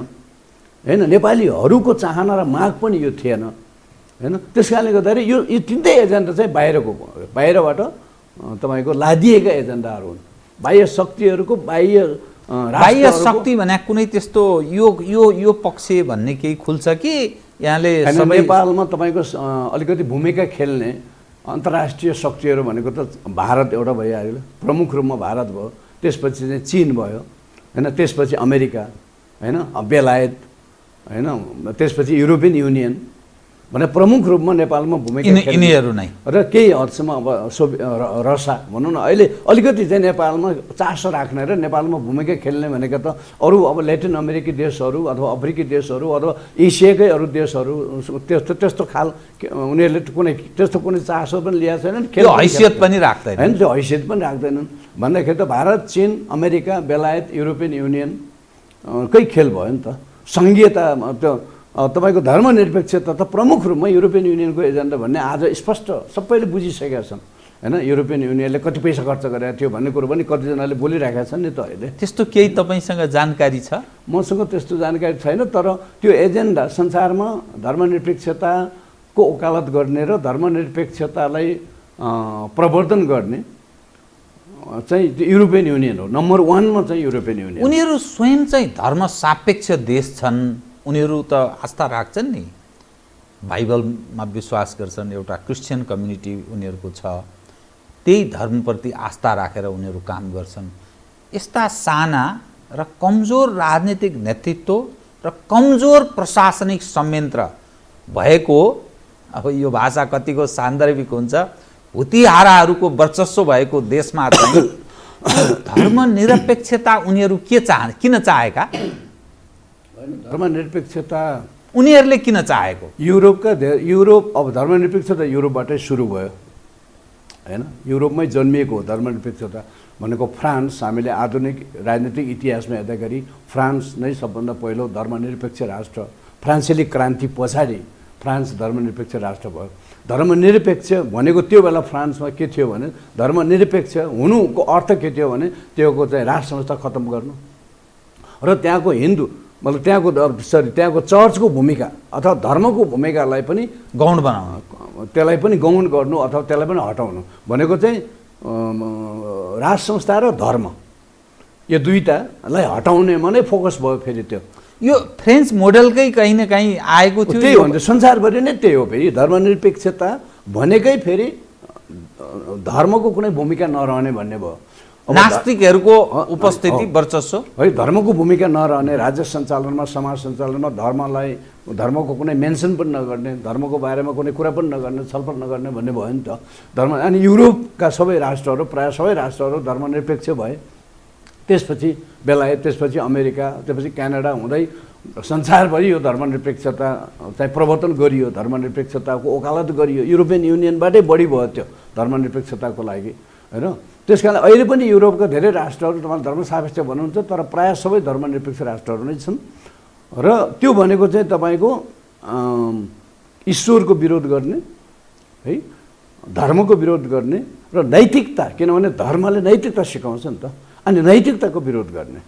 H: होइन। नेपालीहरूको चाहना र माग पनि यो थिएन होइन। त्यस कारणले गर्दाखेरि यो तिनटै एजेन्डा चाहिँ बाहिरबाट तपाईँको लादिएका एजेन्डाहरू हुन्। बाह्य शक्तिहरूको
G: बाह्य शक्ति भने कुनै त्यस्तो यो पक्ष भन्ने केही खुल्छ कि यहाँले
H: नेपालमा तपाईँको अलिकति भूमिका खेल्ने अन्तर्राष्ट्रिय शक्तिहरू भनेको त भारत एउटा भइहाल्यो, प्रमुख रूपमा भारत भयो, त्यसपछि चाहिँ चीन भयो होइन, त्यसपछि अमेरिका होइन, बेलायत होइन, त्यसपछि युरोपियन युनियन भने प्रमुख रूपमा नेपालमा भूमिका
G: यिनीहरू नै
H: र केही हदसम्म अब रसा भनौँ न अहिले अलिकति चाहिँ नेपालमा चासो राख्ने र नेपालमा भूमिका खेल्ने भनेको त अरू अब ल्याटिन अमेरिकी देशहरू अथवा अफ्रिकी देशहरू अथवा एसियाकै अरू देशहरू त्यस्तो खाल उनीहरूले कुनै चासो पनि ल्याएको छैनन्,
G: हैसियत पनि राख्दैन
H: होइन, त्यो हैसियत पनि राख्दैनन्। भन्दाखेरि त भारत, चीन, अमेरिका, बेलायत, युरोपियन युनियन कै खेल भयो नि त। सङ्घीयता त्यो तपाईँको धर्मनिरपेक्षता त प्रमुख रूपमा युरोपियन युनियनको एजेन्डा भन्ने आज स्पष्ट सबैले बुझिसकेका छन् होइन। युरोपियन युनियनले कति पैसा खर्च गरेको थियो भन्ने कुरो पनि कतिजनाले बोलिरहेका छन् नि त अहिले।
G: त्यस्तो केही तपाईँसँग जानकारी छ?
H: मसँग त्यस्तो जानकारी छैन, तर त्यो एजेन्डा संसारमा धर्मनिरपेक्षताको वकालत गर्ने र धर्मनिरपेक्षतालाई प्रवर्धन गर्ने चाहिँ युरोपियन युनियन हो। नम्बर 1 मा चाहिँ युरोपियन युनियन।
G: उनीहरू स्वयं चाहिँ धर्मसापेक्ष देश छन्, उनीहरू त आस्था राख्छन् नि, बाइबलमा विश्वास गर्छन्, एउटा क्रिस्चियन कम्युनिटी उनीहरूको छ, त्यही धर्मप्रति आस्था राखेर उनीहरू काम गर्छन्। यस्ता साना र कमजोर राजनीतिक नेतृत्व र कमजोर प्रशासनिक संयन्त्र भएको, अब यो भाषा कतिको सान्दर्भिक हुन्छ, हुतिहाराहरूको वर्चस्व भएको देशमा चाहिँ धर्मनिरपेक्षता उनीहरू किन चाहेका?
H: धर्मनिरपेक्षता
G: उनीहरूले किन चाहेको?
H: युरोप अब धर्मनिरपेक्षता युरोपबाटै सुरु भयो होइन। युरोपमै जन्मिएको हो धर्मनिरपेक्षता भनेको। फ्रान्स, हामीले आधुनिक राजनीतिक इतिहासमा हेर्दाखेरि फ्रान्स नै सबभन्दा पहिलो धर्मनिरपेक्ष राष्ट्र। फ्रान्सेली क्रान्ति पछाडि फ्रान्स धर्मनिरपेक्ष राष्ट्र भयो। धर्मनिरपेक्ष भनेको त्यो बेला फ्रान्समा के थियो भने, धर्मनिरपेक्ष हुनुको अर्थ के थियो भने त्योको चाहिँ राज संस्था खत्तम गर्नु र त्यहाँको हिन्दू मतलब त्यहाँको चर्चको भूमिका अथवा धर्मको भूमिकालाई पनि
G: गौण बनाउनु,
H: त्यसलाई पनि गौण गर्नु अथवा त्यसलाई पनि हटाउनु भनेको चाहिँ राज संस्था र धर्म यो दुईटालाई हटाउनेमा नै फोकस भयो। फेरि त्यो
G: यो फ्रेन्च मोडलकै कहीँ न कहीँ आएको थियो।
H: त्यही हो नि, संसारभरि नै त्यही हो। फेरि धर्मनिरपेक्षता भनेकै फेरि धर्मको कुनै भूमिका नरहने भन्ने भयो।
G: नास्तिकहरूको उपस्थिति वर्चस्व
H: है, धर्मको भूमिका नरहने, राज्य सञ्चालनमा समाज सञ्चालनमा धर्मको कुनै मेन्सन पनि नगर्ने, धर्मको बारेमा कुनै कुरा पनि नगर्ने, छलफल नगर्ने भन्ने भयो नि त धर्म। अनि युरोपका सबै राष्ट्रहरू, प्रायः सबै राष्ट्रहरू धर्मनिरपेक्ष भए। त्यसपछि बेलायत, त्यसपछि अमेरिका, त्यसपछि क्यानाडा हुँदै संसारभरि यो धर्मनिरपेक्षता चाहिँ प्रवर्तन गरियो, धर्मनिरपेक्षताको वकालत गरियो। युरोपियन युनियनबाटै बढी भयो त्यो धर्मनिरपेक्षताको लागि होइन। त्यस कारण अहिले पनि युरोपका धेरै राष्ट्रहरू तपाईँले धर्मसापेक्ष भन्नुहुन्छ, तर प्रायः सबै धर्मनिरपेक्ष राष्ट्रहरू नै छन्। र त्यो भनेको चाहिँ तपाईँको ईश्वरको विरोध गर्ने है, धर्मको विरोध गर्ने र नैतिकता, किनभने धर्मले नैतिकता सिकाउँछ नि त, अनि नैतिकताको विरोध गर्ने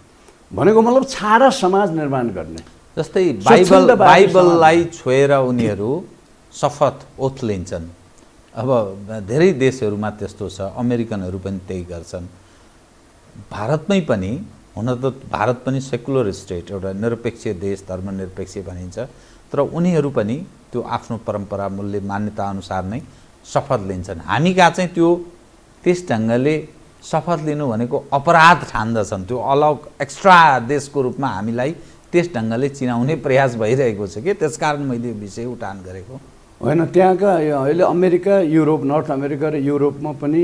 H: भनेको मतलब छाडा समाज निर्माण गर्ने।
G: जस्तै
H: स्वच्छन्दवादी
G: बाइबललाई छोएर उनीहरू शपथ ओथ लिन्छन्। अब धेरै देशहरूमा त्यस्तो छ, अमेरिकनहरू पनि त्यही गर्छन्। भारतमै पनि, हुन त भारत पनि सेकुलर स्टेट, एउटा निरपेक्ष देश, धर्मनिरपेक्ष भनिन्छ, तर उनीहरू पनि त्यो आफ्नो परम्परा मूल्य मान्यता अनुसार नै शपथ लिन्छन्। हामी कहाँ चाहिँ त्यो त्यस ढङ्गले शपथ लिनु भनेको अपराध ठान्दछन्। त्यो अलग एक्स्ट्रा देशको रूपमा हामीलाई त्यस ढङ्गले चिनाउने प्रयास भइरहेको छ कि त्यसकारण मैले यो विषय उठान गरेको
H: होइन। त्यहाँका अहिले अमेरिका, युरोप, नर्थ अमेरिका र युरोपमा पनि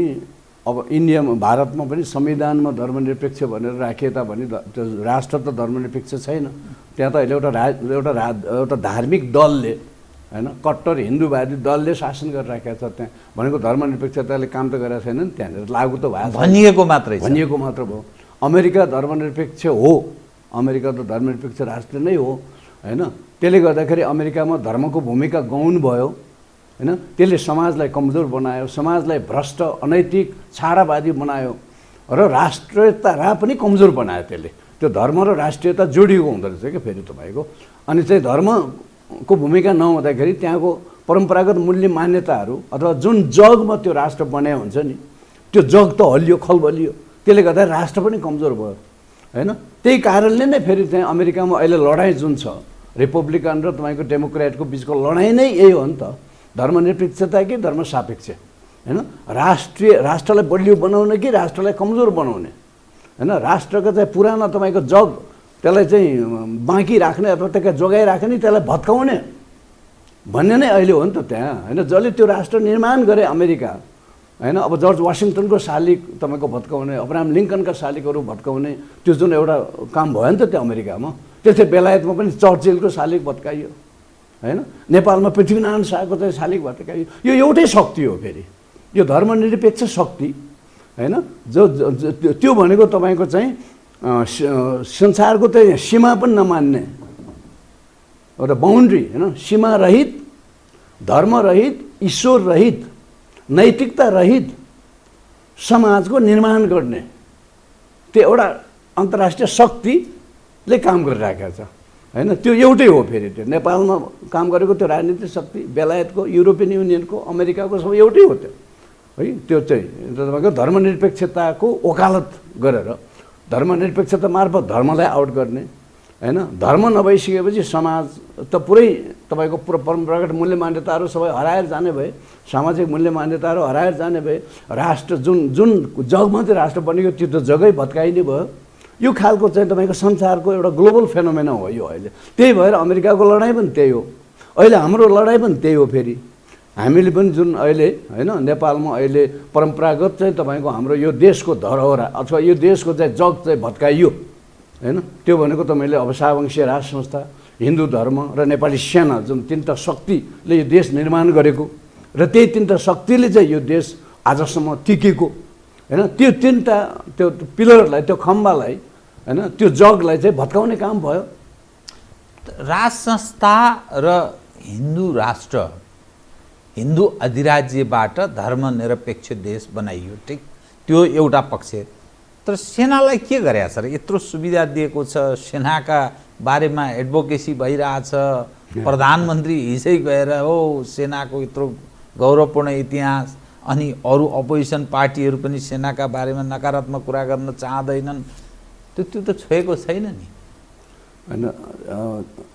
H: अब इन्डियामा, भारतमा पनि संविधानमा धर्मनिरपेक्ष भनेर राखिए तापनि राष्ट्र त धर्मनिरपेक्ष छैन। त्यहाँ त अहिले एउटा धार्मिक दलले, होइन, कट्टर हिन्दूवादी दलले शासन गरिराखेको छ। त्यहाँ भनेको धर्मनिरपेक्षताले काम त गरेको छैन नि, त्यहाँनिर लागु त भएको
G: भनिएको मात्रै
H: भयो। अमेरिका धर्मनिरपेक्ष हो, अमेरिका त धर्मनिरपेक्ष राष्ट्र नै हो, होइन। त्यसले गर्दाखेरि अमेरिकामा धर्मको भूमिका गौण भयो, होइन। त्यसले समाजलाई कमजोर बनायो, समाजलाई भ्रष्ट, अनैतिक, छाडावादी बनायो र राष्ट्रियता पनि कमजोर बनायो त्यसले। त्यो धर्म र राष्ट्रियता जोडिएको हुँदो रहेछ क्या फेरि तपाईँको। अनि चाहिँ धर्मको भूमिका नहुँदाखेरि त्यहाँको परम्परागत मूल्य मान्यताहरू अथवा जुन जगमा त्यो राष्ट्र बनाए हुन्छ नि, त्यो जग त हल्लियो, खलबलियो। त्यसले गर्दा राष्ट्र पनि कमजोर भयो, होइन। त्यही कारणले नै फेरि त्यहाँ अमेरिकामा अहिले लडाइँ जुन छ, रिपब्लिकन र तपाईँको डेमोक्रेटको बिचको लडाइँ नै यही हो नि त, धर्मनिरपेक्षता कि धर्मसापेक्ष, होइन। राष्ट्रलाई बलियो बनाउने कि राष्ट्रलाई कमजोर बनाउने, होइन। राष्ट्रको चाहिँ पुरानो तपाईँको जग त्यसलाई चाहिँ बाँकी राख्ने अथवा त्यसलाई जोगाइराख्ने, त्यसलाई भत्काउने भन्ने नै अहिले हो नि त त्यहाँ, होइन। जसले त्यो राष्ट्र निर्माण गरे अमेरिका, होइन। अब जर्ज वासिङटनको शालिग तपाईँको भत्काउने, अब्राहम लिङ्कनका शालिगहरू भत्काउने, त्यो जुन एउटा काम भयो नि त त्यो अमेरिकामा। त्यस्तै बेलायतमा पनि चर्चिलको शालिग भत्काइयो, होइन। नेपालमा पृथ्वीनारायण शाहको चाहिँ शालिग भत्काइयो। यो एउटै शक्ति हो फेरि, यो धर्मनिरपेक्ष शक्ति, होइन। त्यो भनेको तपाईँको चाहिँ संसारको चाहिँ सीमा पनि नमान्ने एउटा बााउन्ड्री, होइन। सीमा रहित, धर्म रहित, ईश्वर रहित, नैतिकता रहित समाजको निर्माण गर्ने त्यो एउटा अन्तर्राष्ट्रिय शक्तिले काम गरिराखेको छ, होइन। त्यो एउटै हो फेरि। त्यो नेपालमा काम गरेको त्यो राजनीतिक शक्ति, बेलायतको, युरोपियन युनियनको, अमेरिकाको सबै एउटै हो त्यो, है। त्यो चाहिँ तपाईँको धर्मनिरपेक्षताको वकालत गरेर, धर्मनिरपेक्षता मार्फत धर्मलाई आउट गर्ने, होइन। धर्म नभइसकेपछि समाज त पुरै तपाईँको परम्परागत मूल्य मान्यताहरू सबै हराएर जाने भए, सामाजिक मूल्य मान्यताहरू हराएर जाने भए, राष्ट्र जुन जगमा चाहिँ राष्ट्र बनेको त्यो त जगै भत्काइने भयो। यो खालको चाहिँ तपाईँको संसारको एउटा ग्लोबल फेनोमेना हो यो अहिले। त्यही भएर अमेरिकाको लडाइँ पनि त्यही हो, अहिले हाम्रो लडाइँ पनि त्यही हो फेरि। हामीले पनि जुन अहिले, होइन, नेपालमा अहिले परम्परागत चाहिँ तपाईँको हाम्रो यो देशको धरोहर अथवा यो देशको चाहिँ जग चाहिँ भत्काइयो, होइन। त्यो भनेको तपाईँले अब शाहवंशीय राज संस्था, हिन्दू धर्म र नेपाली सेना, जुन तिनवटा शक्तिले यो देश निर्माण गरेको र त्यही तिनवटा शक्तिले चाहिँ यो देश आजसम्म टिकेको, होइन। त्यो तिनवटा त्यो पिलरलाई, त्यो खम्बालाई, होइन, त्यो जगलाई चाहिँ भत्काउने काम भयो।
G: राज संस्था र हिन्दू राष्ट्र, हिन्दू अधिराज्यबाट धर्मनिरपेक्ष देश बनाइयो, ठिक, त्यो एउटा पक्ष। तर सेनालाई के गरेछ र यत्रो सुविधा दिएको छ, सेनाका बारेमा एडभोकेसी भइरहेछ, प्रधानमन्त्री हिजै गएर हो सेनाको यत्रो गौरवपूर्ण इतिहास, अनि अरू अपोजिसन पार्टीहरू पनि सेनाका बारेमा नकारात्मक कुरा गर्न चाहँदैनन्, त्यो त छोएको छैन नि,
H: होइन।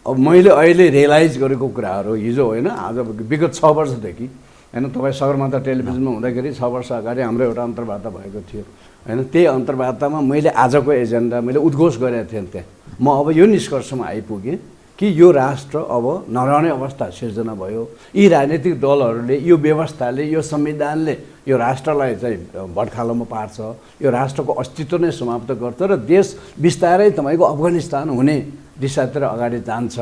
H: अब मैले अहिले रियलाइज गरेको कुराहरू हिजो, होइन, आज विगत 6 वर्षदेखि, होइन। तपाईँ सगरमाथा टेलिभिजनमा हुँदाखेरि 6 वर्ष अगाडि हाम्रो एउटा अन्तर्वार्ता भएको थियो, होइन। त्यही अन्तर्वार्तामा मैले आजको एजेन्डा मैले उद्घोष गरेको थिएँ त्यहाँ। म अब यो निष्कर्षमा आइपुगेँ कि यो राष्ट्र अब नरहने अवस्था सिर्जना भयो। यी राजनीतिक दलहरूले, यो व्यवस्थाले, यो संविधानले यो राष्ट्रलाई चाहिँ भट्खालोमा पार्छ, यो राष्ट्रको अस्तित्व नै समाप्त गर्छ र देश बिस्तारै तपाईँको अफगानिस्तान हुने दिशातिर अगाडि जान्छ।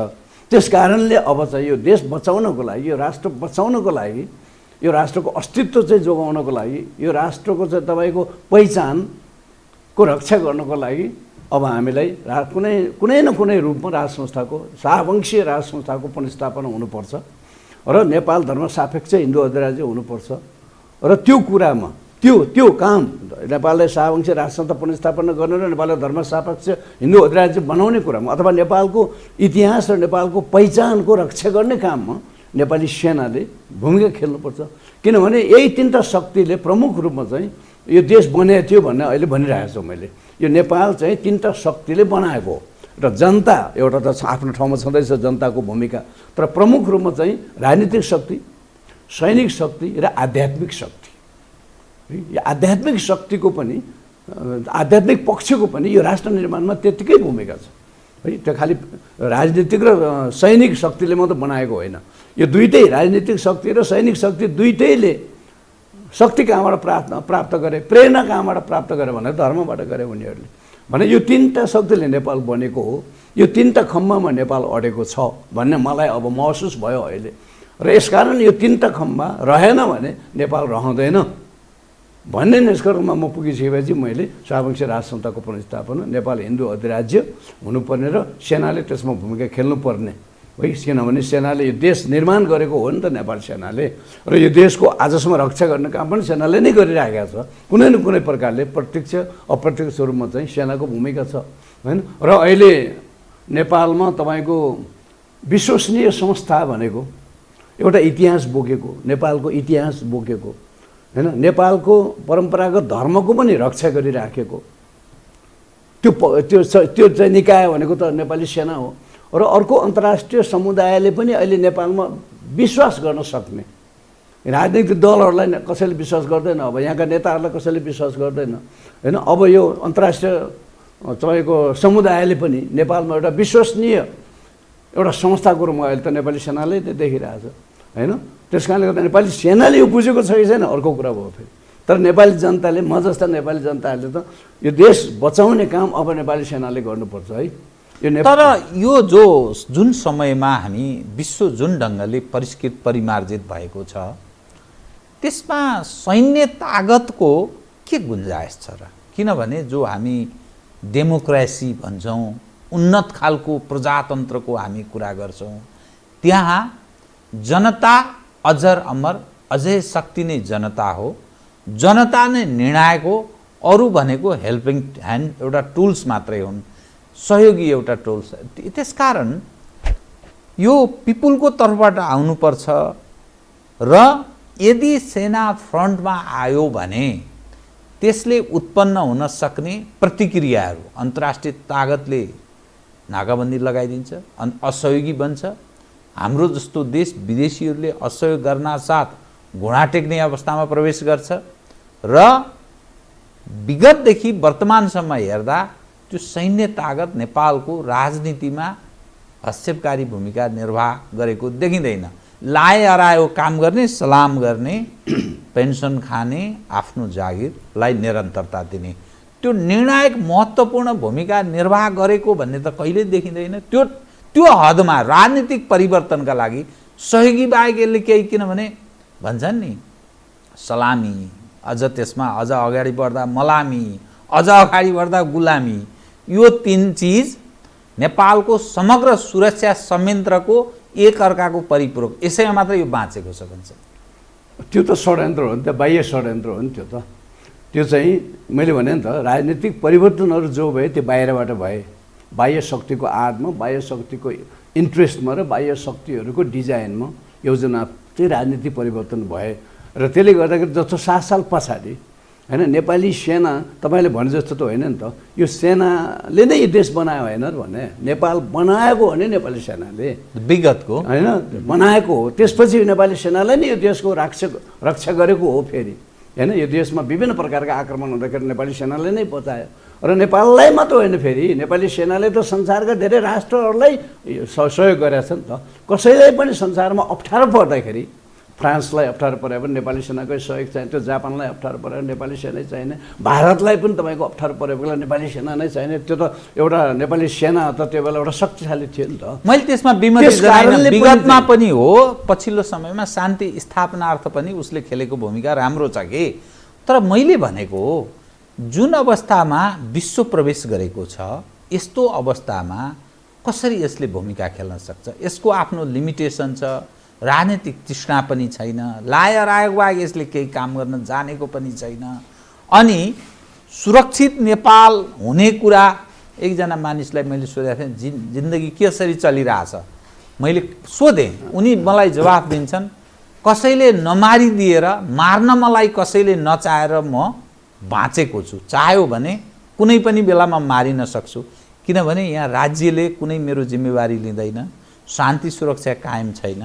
H: त्यस कारणले अब चाहिँ यो देश बचाउनको लागि, यो राष्ट्र बचाउनको लागि, यो राष्ट्रको अस्तित्व चाहिँ जोगाउनको लागि, यो राष्ट्रको चाहिँ तपाईँको पहिचानको रक्षा गर्नको लागि अब हामीलाई कुनै न कुनै रूपमा राज संस्थाको, शाहवंशीय राज संस्थाको पुनर्स्थापना हुनुपर्छ र नेपाल धर्मसापेक्ष हिन्दू अधिराज्य हुनुपर्छ, र त्यो कुरामा त्यो काम नेपाललाई शाहवंशी राष्ट्रसत्ता पुनर्स्थापना गर्ने र नेपाललाई धर्मसापेक्ष हिन्दू अधिराज्य बनाउने कुरामा अथवा नेपालको इतिहास र नेपालको पहिचानको रक्षा गर्ने काममा नेपाली सेनाले भूमिका खेल्नुपर्छ। किनभने यही तिनवटा शक्तिले प्रमुख रूपमा चाहिँ यो देश बनेको थियो भन्ने अहिले भनिरहेको छु मैले। यो नेपाल चाहिँ तिनवटा शक्तिले बनाएको हो र जनता एउटा त आफ्नो ठाउँमा छँदैछ जनताको भूमिका, तर प्रमुख रूपमा चाहिँ राजनीतिक शक्ति, सैनिक शक्ति र आध्यात्मिक शक्ति। यो आध्यात्मिक शक्तिको पनि आध्यात्मिक पक्षको पनि यो राष्ट्र निर्माणमा त्यत्तिकै भूमिका छ है। त्यो खालि राजनीतिक र सैनिक शक्तिले मात्रै बनाएको होइन। यो दुइटै राजनीतिक शक्ति र सैनिक शक्ति दुइटैले शक्ति कहाँबाट प्राप्त गरे, प्रेरणा कहाँबाट प्राप्त गरे भने धर्मबाट गरे उनीहरूले। भने यो तिनवटा शक्तिले नेपाल बनेको हो। यो तिनवटा खम्बामा नेपाल अडेको छ भन्ने मलाई अब महसुस भयो अहिले। र यसकारण यो तिनवटा खम्बा रहेन भने नेपाल रहँदैन भन्ने निष्कर्षमा म पुगिसकेपछि मैले शाहवंशी राजसत्ताको पुनर्स्थापना, नेपाल हिन्दू अधिराज्य हुनुपर्ने र सेनाले त्यसमा भूमिका खेल्नुपर्ने है। किनभने सेनाले यो देश निर्माण गरेको हो नि त नेपाल सेनाले, र यो देशको आजसम्म रक्षा गर्ने काम पनि सेनाले नै गरिरहेको छ। कुनै न कुनै प्रकारले प्रत्यक्ष अप्रत्यक्ष रूपमा चाहिँ सेनाको भूमिका छ होइन। र अहिले नेपालमा तपाईँको विश्वसनीय संस्था भनेको एउटा इतिहास बोकेको, नेपालको इतिहास बोकेको होइन, नेपालको परम्परागत धर्मको पनि रक्षा गरिराखेको त्यो चाहिँ निकाय भनेको त नेपाली सेना हो। र अर्को अन्तर्राष्ट्रिय समुदायले पनि अहिले नेपालमा विश्वास गर्न सक्ने, राजनीतिक दलहरूलाई कसैले विश्वास गर्दैन, अब यहाँका नेताहरूलाई कसैले विश्वास गर्दैन होइन। अब यो अन्तर्राष्ट्रिय तपाईँको समुदायले पनि नेपालमा एउटा विश्वसनीय एउटा संस्थाको रूपमा अहिले त नेपाली सेनाले देखिरहेछ होइन। त्यस कारणले गर्दा नेपाली सेनाले यो बुझेको छ कि छैन अर्को कुरा भयो फेरि। तर नेपाली जनताले, म जस्ता नेपाली जनताहरूले त यो देश बचाउने काम अब नेपाली सेनाले गर्नुपर्छ है।
G: तर यो जुन समयमा हामी विश्व जुन ढङ्गले परिष्कृत परिमार्जित भएको छ त्यसमा सैन्य तागतको के गुन्जाइस छ र? किनभने जो हामी डेमोक्रेसी भन्छौँ, उन्नत खालको प्रजातन्त्रको हामी कुरा गर्छौँ, त्यहाँ जनता अजर अमर, अझै शक्ति नै जनता हो। जनता नै निर्णायक हो, अरू भनेको हेल्पिङ ह्यान्ड, एउटा टुल्स मात्रै हुन्, सहयोगी एउटा टुल्स। त्यसकारण यो पिपुलको तर्फबाट आउनुपर्छ र यदि सेना फ्रन्टमा आयो भने त्यसले उत्पन्न हुन सक्ने प्रतिक्रियाहरू अन्तर्राष्ट्रिय तागतले नाकाबन्दी लगाइदिन्छ, असहयोगी बन्छ। हाम्रो जस्तो देश विदेशीहरूले असहयोग गर्न साथ घुँडा टेक्ने अवस्थामा प्रवेश गर्छ र विगतदेखि वर्तमानसम्म हेर्दा त्यो सैन्य तागत नेपालको राजनीतिमा हस्तक्षेपकारी भूमिका निर्वाह गरेको देखिँदैन। लाए हरायो काम गर्ने, सलाम गर्ने, पेन्सन खाने, आफ्नो जागिरलाई निरन्तरता दिने, त्यो निर्णायक महत्त्वपूर्ण भूमिका निर्वाह गरेको भन्ने त कहिल्यै देखिँदैन। त्यो हदमा राजनीतिक परिवर्तनका लागि सहयोगी बाहेक यसले केही, किनभने भन्छन् नि सलामी, अझ त्यसमा अझ अगाडि बढ्दा मलामी, अझ अगाडि बढ्दा गुलामी, यो तीन चिज नेपालको समग्र सुरक्षा संयन्त्रको एक अर्काको परिपूरक, यसैमा मात्र यो बाँचेको छ भन्छ।
H: त्यो त षड्यन्त्र हो नि त, बाह्य षड्यन्त्र हो नि त्यो त। त्यो चाहिँ मैले भने नि त राजनीतिक परिवर्तनहरू जो भए त्यो बाहिरबाट भए, बाह्य शक्तिको आडमा, बाह्य शक्तिको इन्ट्रेस्टमा र बाह्य शक्तिहरूको डिजाइनमा योजना चाहिँ राजनीतिक परिवर्तन भए। र त्यसले गर्दाखेरि जस्तो 7 साल पछाडि होइन नेपाली सेना तपाईँले भने जस्तो त होइन नि त, यो सेनाले नै देश बनायो होइन भने, नेपाल बनाएको हो नि नेपाली सेनाले, विगतको होइन बनाएको हो। त्यसपछि नेपाली सेनाले नै यो देशको रक्षा गरेको हो। फेरि होइन यो देशमा विभिन्न प्रकारका आक्रमण हुँदाखेरि नेपाली सेनाले नै बचायो। र नेपाललाई मात्र होइन, फेरि नेपाली सेनाले त संसारका धेरै राष्ट्रहरूलाई सहयोग गरेको छ नि त। कसैलाई पनि संसारमा अप्ठ्यारो पर्दाखेरि, फ्रान्सलाई अप्ठ्यारो पऱ्यो भने नेपाली सेनाकै सहयोग चाहिन्छ, जापानलाई अप्ठ्यारो पऱ्यो भने नेपाली सेनै चाहिने, भारतलाई पनि तपाईँको अप्ठ्यारो पऱ्यो बेला नेपाली सेना नै चाहिने। त्यो त एउटा नेपाली सेना त त्यो बेला एउटा शक्तिशाली थियो नि त।
G: मैले त्यसमा विगतमा पनि हो, पछिल्लो समयमा शान्ति स्थापनार्थ पनि उसले खेलेको भूमिका राम्रो छ कि। तर मैले भनेको जुन अवस्थामा विश्व प्रवेश गरेको छ, यस्तो अवस्थामा कसरी यसले भूमिका खेल्न सक्छ? यसको आफ्नो लिमिटेसन छ राजनीतिक तृष्णा पनि छैन, लायर आयोग बाहेक यसले केही काम गर्न जानेको पनि छैन। अनि सुरक्षित नेपाल हुने कुरा एकजना मानिसलाई मैले सोधेको थिएँ, जिन्दगी कसरी चलिरहेछ मैले सोधेँ, उनी मलाई जवाफ दिन्छन्, कसैले नमारिदिएर मार्न मलाई कसैले नचाहेर म बाँचेको छु, चाह्यो भने कुनै पनि बेलामा मारिन सक्छु, किनभने यहाँ राज्यले कुनै मेरो जिम्मेवारी लिँदैन, शान्ति सुरक्षा कायम छैन।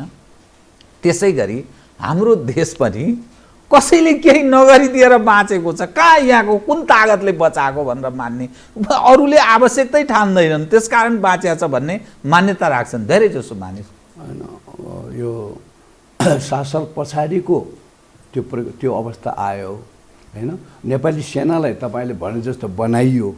G: त्यसै गरी हाम्रो देश पनि कसैले केही नगरिदिएर बाँचेको छ, कहाँ यहाँको कुन तागतले बचाएको भनेर मान्ने, अरूले आवश्यकतै ठान्दैनन् त्यसकारण बाँचेको छ भन्ने मान्यता राख्छन् धेरै जसो मानिस।
H: होइन यो 7 साल पछाडिको त्यो अवस्था आयो होइन। नेपाली सेनालाई तपाईँले भने जस्तो बनाइयो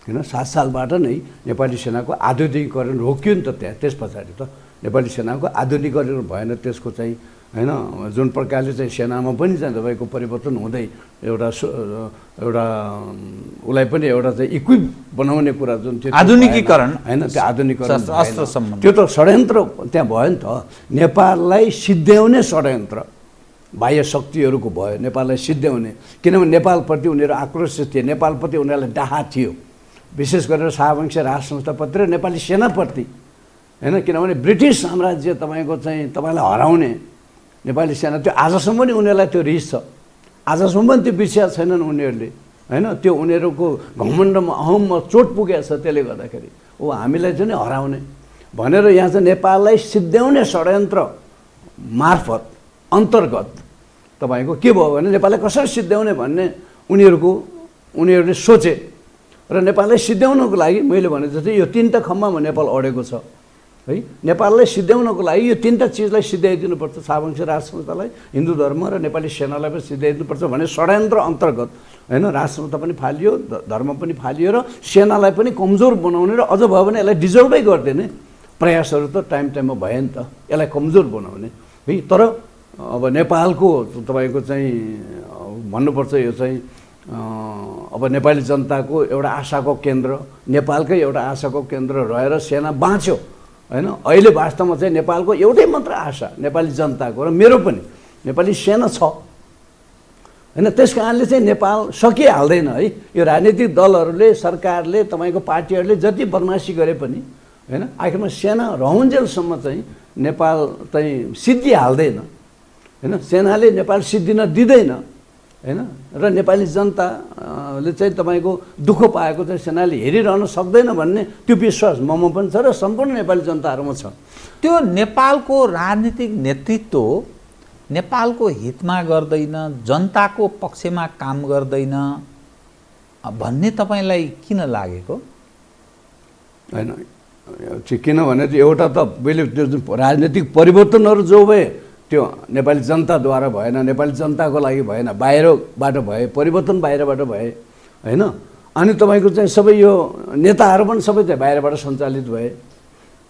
H: होइन, 7 सालबाट नै नेपाली सेनाको आधुनिकीकरण रोकियो नि त। त्यस पछाडि त नेपाली सेनाको आधुनिकीकरण भएन, त्यसको चाहिँ होइन जुन प्रकारले चाहिँ सेनामा पनि चाहिँ तपाईँको परिवर्तन हुँदै एउटा उसलाई पनि एउटा चाहिँ इक्विप बनाउने कुरा जुन थियो
G: आधुनिकीकरण
H: होइन, त्यो आधुनिकीकरण
G: अस्त्रसम्म
H: त्यो त षड्यन्त्र त्यहाँ भयो नि त। नेपाललाई सिद्ध्याउने षड्यन्त्र बाह्य शक्तिहरूको भयो, नेपाललाई सिद्ध्याउने, किनभने नेपालप्रति उनीहरू आक्रोशित थिए, नेपालप्रति उनीहरूलाई डाहा थियो, विशेष गरेर शाहवंश राज संस्थाप्रति र नेपाली सेनाप्रति होइन। किनभने ब्रिटिस साम्राज्य तपाईँको चाहिँ तपाईँलाई हराउने नेपाली सेना, त्यो आजसम्म नि उनीहरूलाई त्यो रिस छ, आजसम्म पनि त्यो बिर्सिया छैनन् उनीहरूले होइन। त्यो उनीहरूको घमण्डमा अहममा चोट पुगेको छ, त्यसले गर्दाखेरि ओ हामीलाई चाहिँ नि हराउने भनेर यहाँ चाहिँ नेपाललाई सिद्ध्याउने षड्यन्त्र मार्फत अन्तर्गत तपाईँको के भयो भने नेपाललाई कसरी सिद्ध्याउने भन्ने उनीहरूले सोचे र नेपाललाई सिद्ध्याउनको लागि मैले भने जस्तै यो 3टा खम्बामा नेपाल अडेको छ है। नेपाललाई सिद्ध्याउनको लागि यो 3टा चिजलाई सिद्ध्याइदिनुपर्छ, शाहवंश राज संस्थालाई, हिन्दू धर्म र नेपाली सेनालाई पनि सिद्ध्याइदिनुपर्छ भने षड्यन्त्र अन्तर्गत होइन। राज संस्था पनि फालियो, धर्म पनि फालियो र सेनालाई पनि कमजोर बनाउने र अझ भयो भने यसलाई डिजर्भै गरिदिने प्रयासहरू त टाइममा भयो नि त, यसलाई कमजोर बनाउने है। तर अब नेपालको तपाईँको चाहिँ भन्नुपर्छ यो चाहिँ अब नेपाली जनताको एउटा आशाको केन्द्र, नेपालकै एउटा आशाको केन्द्र रहेर सेना बाँच्यो होइन। अहिले वास्तवमा चाहिँ नेपालको एउटै मात्र आशा नेपाली जनताको र मेरो पनि नेपाली सेना छ होइन। त्यस कारणले चाहिँ नेपाल सकिहाल्दैन है। यो राजनीतिक दलहरूले, सरकारले, तपाईँको पार्टीहरूले जति बदमासी गरे पनि होइन, आखिरमा सेना रहुन्जेलसम्म चाहिँ नेपाल चाहिँ सिद्धिहाल्दैन होइन। सेनाले नेपाल सिद्धिन दिँदैन होइन र नेपाली जनताले चाहिँ तपाईँको दुःख पाएको चाहिँ सेनाले हेरिरहन सक्दैन भन्ने त्यो विश्वास ममा पनि छ र सम्पूर्ण नेपाली जनताहरूमा छ।
G: त्यो नेपालको राजनीतिक नेतृत्व नेपालको हितमा गर्दैन, जनताको पक्षमा काम गर्दैन भन्ने तपाईँलाई किन लागेको?
H: होइन किनभने एउटा त मैले राजनीतिक परिवर्तनहरू जो भए त्यो नेपाली जनताद्वारा भएन, नेपाली जनताको लागि भएन, बाहिरबाट भए, परिवर्तन बाहिरबाट भए होइन। अनि तपाईँको चाहिँ सबै यो नेताहरू पनि सबै चाहिँ बाहिरबाट सञ्चालित भए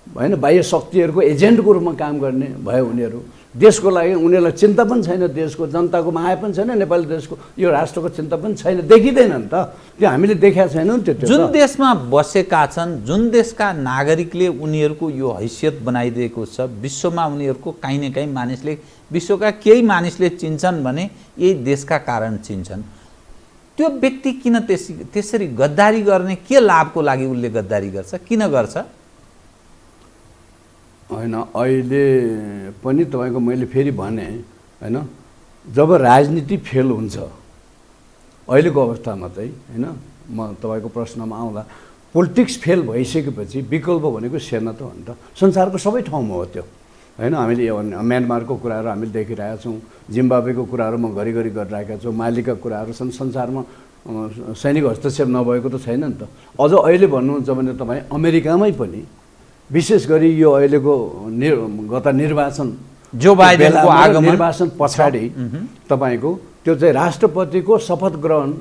H: होइन, बाह्य शक्तिहरूको एजेन्टको रूपमा काम गर्ने भयो उनीहरू। देशको लागि उनीहरूलाई चिन्ता पनि छैन, देशको जनताको माया पनि छैन, नेपाली देशको यो राष्ट्रको चिन्ता पनि छैन, देखिँदैन नि त, त्यो हामीले देखेका छैनौँ नि। त्यो
G: जुन देशमा बसेका छन्, जुन देशका नागरिकले उनीहरूको यो हैसियत बनाइदिएको छ, विश्वमा उनीहरूको काहीँ न काहीँ मानिसले, विश्वका केही मानिसले चिन्छन् भने यही देशका कारण चिन्छन्। त्यो व्यक्ति किन त्यसरी गद्दारी गर्ने, के लाभको लागि उसले गद्दारी गर्छ, किन गर्छ?
H: होइन अहिले पनि तपाईँको मैले फेरि भने होइन, जब राजनीति फेल हुन्छ अहिलेको अवस्थामा चाहिँ होइन, म तपाईँको प्रश्नमा आउँदा पोलिटिक्स फेल भइसकेपछि विकल्प भनेको सेना त हो नि त, संसारको सबै ठाउँमा हो त्यो होइन। हामीले म्यानमारको कुराहरू हामीले देखिरहेका छौँ, जिम्बाब्वेको कुराहरू म घरिघरि गरिरहेका छु, मालीका कुराहरू छन्, संसारमा सैनिक हस्तक्षेप नभएको त छैन नि त। अझ अहिले भन्नुहुन्छ भने तपाईँ अमेरिकामै पनि विशेष गरी यो अहिलेको गत निर्वाचन
G: जो बाइडेनको आगमन
H: निर्वाचन पछाडि तपाईँको त्यो चाहिँ राष्ट्रपतिको शपथ ग्रहण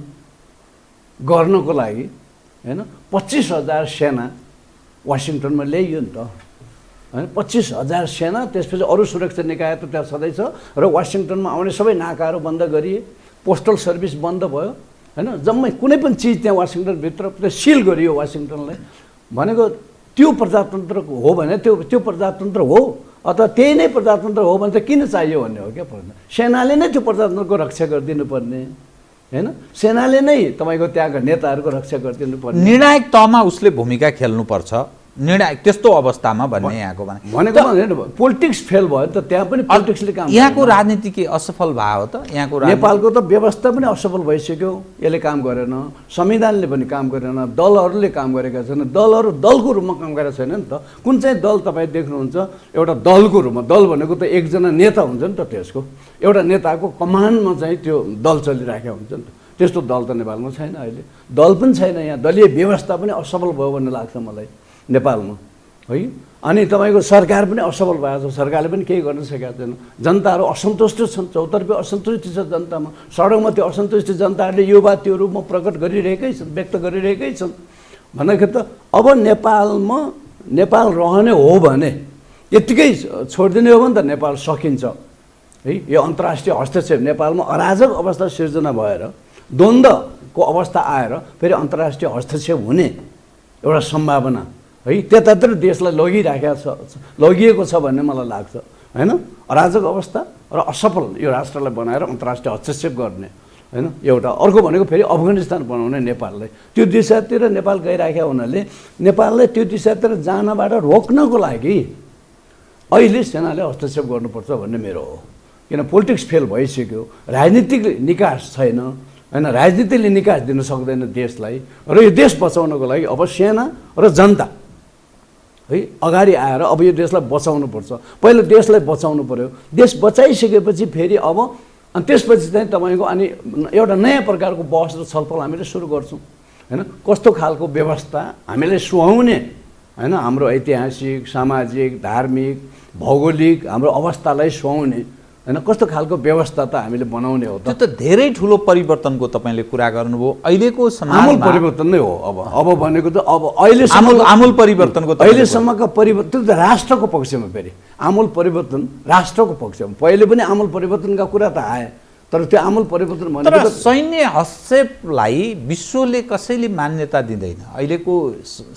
H: गर्नको लागि होइन 25,000 सेना वासिङटनमा ल्याइयो नि त होइन। 25,000 सेना, त्यसपछि अरू सुरक्षा निकाय त त्यहाँ सधैँ छ र वासिङटनमा आउने सबै नाकाहरू बन्द गरिए, पोस्टल सर्भिस बन्द भयो होइन, जम्मै कुनै पनि चिज त्यहाँ वासिङटनभित्र सिल गरियो वासिङटनलाई। भनेको त्यो प्रजातन्त्र हो भने त्यो प्रजातन्त्र हो अथवा त्यही नै प्रजातन्त्र हो भने त किन चाहियो भन्ने हो क्या प्रश्न। सेनाले नै त्यो प्रजातन्त्रको रक्षा गरिदिनु पर्ने हैन, सेनाले नै तपाईँको त्यहाँका नेताहरूको रक्षा गरिदिनु पर्ने।
G: निर्णायक तहमा उसले भूमिका खेल्नुपर्छ निर्णायक त्यस्तो अवस्थामा भन्ने यहाँको
H: भनेको पोलिटिक्स फेल भयो त त्यहाँ पनि पोलिटिक्सले काम
G: यहाँको राजनीति के असफल भयो त? यहाँको
H: नेपालको त व्यवस्था पनि असफल भइसक्यो, यसले काम गरेन, संविधानले पनि काम गरेन, दलहरूले काम गरेका छैन, दलहरू दलको रूपमा काम गरेका छैन नि त। कुन चाहिँ दल तपाईँ देख्नुहुन्छ एउटा दलको रूपमा, दल भनेको त एकजना नेता हुन्छ नि त, त्यसको एउटा नेताको कमान्डमा चाहिँ त्यो दल चलिराखेको हुन्छ नि त। त्यस्तो दल त नेपालमा छैन अहिले, दल पनि छैन यहाँ, दलीय व्यवस्था पनि असफल भयो भन्ने लाग्छ मलाई नेपालमा है। अनि तपाईँको सरकार पनि असफल भएको छ, सरकारले पनि केही गर्न सकेको छैन, जनताहरू असन्तुष्ट छन्, चौतर्फी असन्तुष्टि छ जनतामा, सडकमा त्यो असन्तुष्टि जनताहरूले युवा त्यो रूपमा प्रकट गरिरहेकै छन्, व्यक्त गरिरहेकै छन्। भन्दाखेरि त अब नेपाल रहने हो भने यत्तिकै छोडिदिने हो भने त नेपाल सकिन्छ है। यो अन्तर्राष्ट्रिय हस्तक्षेप नेपालमा अराजक अवस्था सिर्जना भएर द्वन्द्वको अवस्था आएर फेरि अन्तर्राष्ट्रिय हस्तक्षेप हुने एउटा सम्भावना है, त्यतातिर देशलाई लगिएको छ भन्ने मलाई लाग्छ हैन। अराजक अवस्था र असफल यो राष्ट्रलाई बनाएर अन्तर्राष्ट्रिय हस्तक्षेप गर्ने हैन एउटा। अर्को भनेको फेरि अफगानिस्तान बनाउने नेपाललाई, त्यो दिशातिर नेपाल गइराखेको हुनाले नेपाललाई त्यो दिशातिर जानबाट रोक्नको लागि अहिले सेनाले हस्तक्षेप गर्नुपर्छ भन्ने मेरो हो। किन पोलिटिक्स फेल भइसक्यो, राजनीतिक निकास छैन हैन, राजनीतिले निकास दिन सक्दैन देशलाई, र यो देश बचाउनको लागि अब सेना र जनता है अगाडि आएर अब यो देशलाई बचाउनु पर्छ। पहिला देशलाई बचाउनु पर्यो, देश बचाइसकेपछि फेरि अब अनि त्यसपछि चाहिँ तपाईँको अनि एउटा नयाँ प्रकारको बहस र छलफल हामीले सुरु गर्छौँ हैन। कस्तो खालको व्यवस्था हामीले सुहाउने हैन, हाम्रो ऐतिहासिक, सामाजिक, धार्मिक, भौगोलिक हाम्रो अवस्थालाई सुहाउने हैन, कस्तो खालको व्यवस्था त हामीले बनाउने हो त।
G: त्यो त धेरै ठुलो परिवर्तनको तपाईँले कुरा गर्नुभयो। अहिलेको
H: आमूल परिवर्तन नै हो अब भनेको त अब
G: आमूल परिवर्तनको
H: अहिलेसम्मको परिवर्तन त राष्ट्रको पक्षमा, फेरि आमूल परिवर्तन राष्ट्रको पक्षमा। पहिले पनि आमूल परिवर्तनका कुरा त आए, तर त्यो आमूल परिवर्तन भनेको
G: सैन्य हस्तक्षेपलाई विश्वले कसैले मान्यता दिँदैन अहिलेको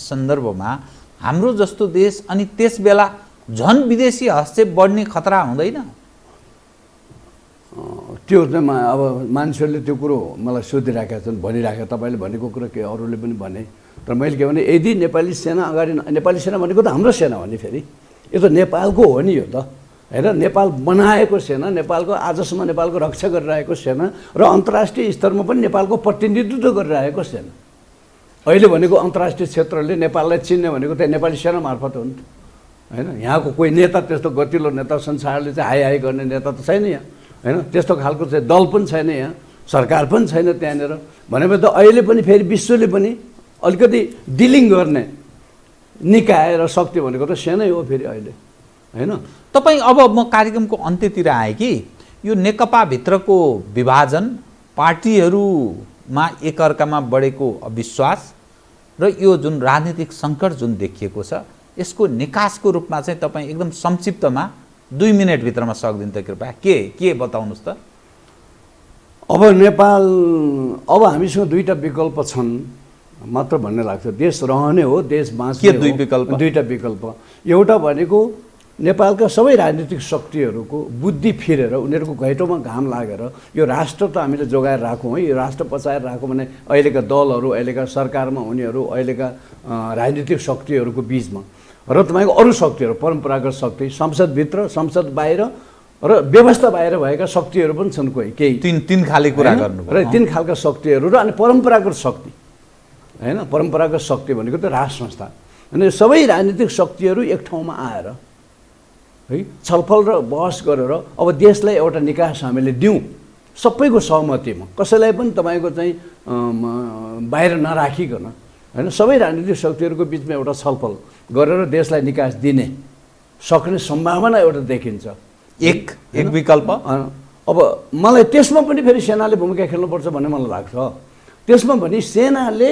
G: सन्दर्भमा। हाम्रो जस्तो देश अनि त्यस बेला झन् विदेशी हस्तक्षेप बढ्ने खतरा हुँदैन?
H: त्यो चाहिँ अब मान्छेहरूले त्यो कुरो मलाई सोधिराखेका छन्, भनिराखेका, तपाईँले भनेको कुरा के अरूले पनि भने। तर मैले के भने, यदि नेपाली सेना अगाडि, नेपाली सेना भनेको त हाम्रो सेना हो नि, फेरि यो त नेपालको हो नि, यो त होइन, नेपाल बनाएको सेना, नेपालको आजसम्म नेपालको रक्षा गरिरहेको सेना र अन्तर्राष्ट्रिय स्तरमा पनि नेपालको प्रतिनिधित्व गरिरहेको सेना। अहिले भनेको अन्तर्राष्ट्रिय क्षेत्रले नेपाललाई चिन्ने भनेको त्यही नेपाली सेना मार्फत हो नि त होइन। यहाँको कोही नेता, त्यस्तो गतिलो नेता, संसारले चाहिँ हाई हाई गर्ने नेता त छैन यहाँ हैन, त्यस्तो खालको चाहिँ दल पनि छैन यहाँ, सरकार पनि छैन त्यहाँनिर। भनेपछि त अहिले पनि फेरि विश्वले पनि अलिकति डिलिङ गर्ने निकाय र शक्ति भनेको त सेनै हो फेरि अहिले हैन।
G: तपाईँ अब म कार्यक्रमको अन्त्यतिर आएँ कि यो नेकपाभित्रको विभाजन, पार्टीहरूमा एकअर्कामा बढेको अविश्वास र यो जुन राजनीतिक सङ्कट जुन देखिएको छ, यसको निकासको रूपमा चाहिँ तपाईँ एकदम संक्षिप्तमा 2 मिनटभित्रमा सक्दिनु त कृपया के बताउनुहोस् त।
H: अब नेपाल, अब हामीसँग दुईवटा विकल्प छन् मात्र भन्ने लाग्छ। देश रहने हो, देश बाँच्ने हो। दुईवटा विकल्प, एउटा भनेको नेपालका सबै राजनीतिक शक्तिहरूको बुद्धि फिरेर उनीहरूको घैँटोमा घाम लागेर यो राष्ट्र त हामीले जोगाएर राखौँ है, यो राष्ट्र बचाएर राखौँ भने अहिलेका दलहरू, अहिलेका सरकारमा हुनेहरू, अहिलेका राजनीतिक शक्तिहरूको बिचमा र तपाईँको अरू शक्तिहरू, परम्परागत शक्ति, संसदभित्र, संसद बाहिर र व्यवस्था बाहिर भएका शक्तिहरू पनि छन्, कोही केही
G: तीन खाले कुरा गर्नु
H: र 3 खालका शक्तिहरू र अनि परम्परागत शक्ति हैन। परम्परागत शक्ति भनेको त राष्ट्र संस्था अनि सबै राजनीतिक शक्तिहरू एक ठाउँमा आएर है छलफल र बहस गरेर अब देशलाई एउटा निकास हामीले दिउँ सबैको सहमतिमा, कसैलाई पनि तपाईँको चाहिँ बाहिर नराखिकन हैन, सबै राजनीतिक शक्तिहरूको बिचमा एउटा छलफल गरेर देशलाई निकास दिने सक्ने सम्भावना एउटा देखिन्छ।
G: एक विकल्प।
H: अब मलाई त्यसमा पनि फेरि सेनाले भूमिका खेल्नुपर्छ भन्ने मलाई लाग्छ। त्यसमा पनि सेनाले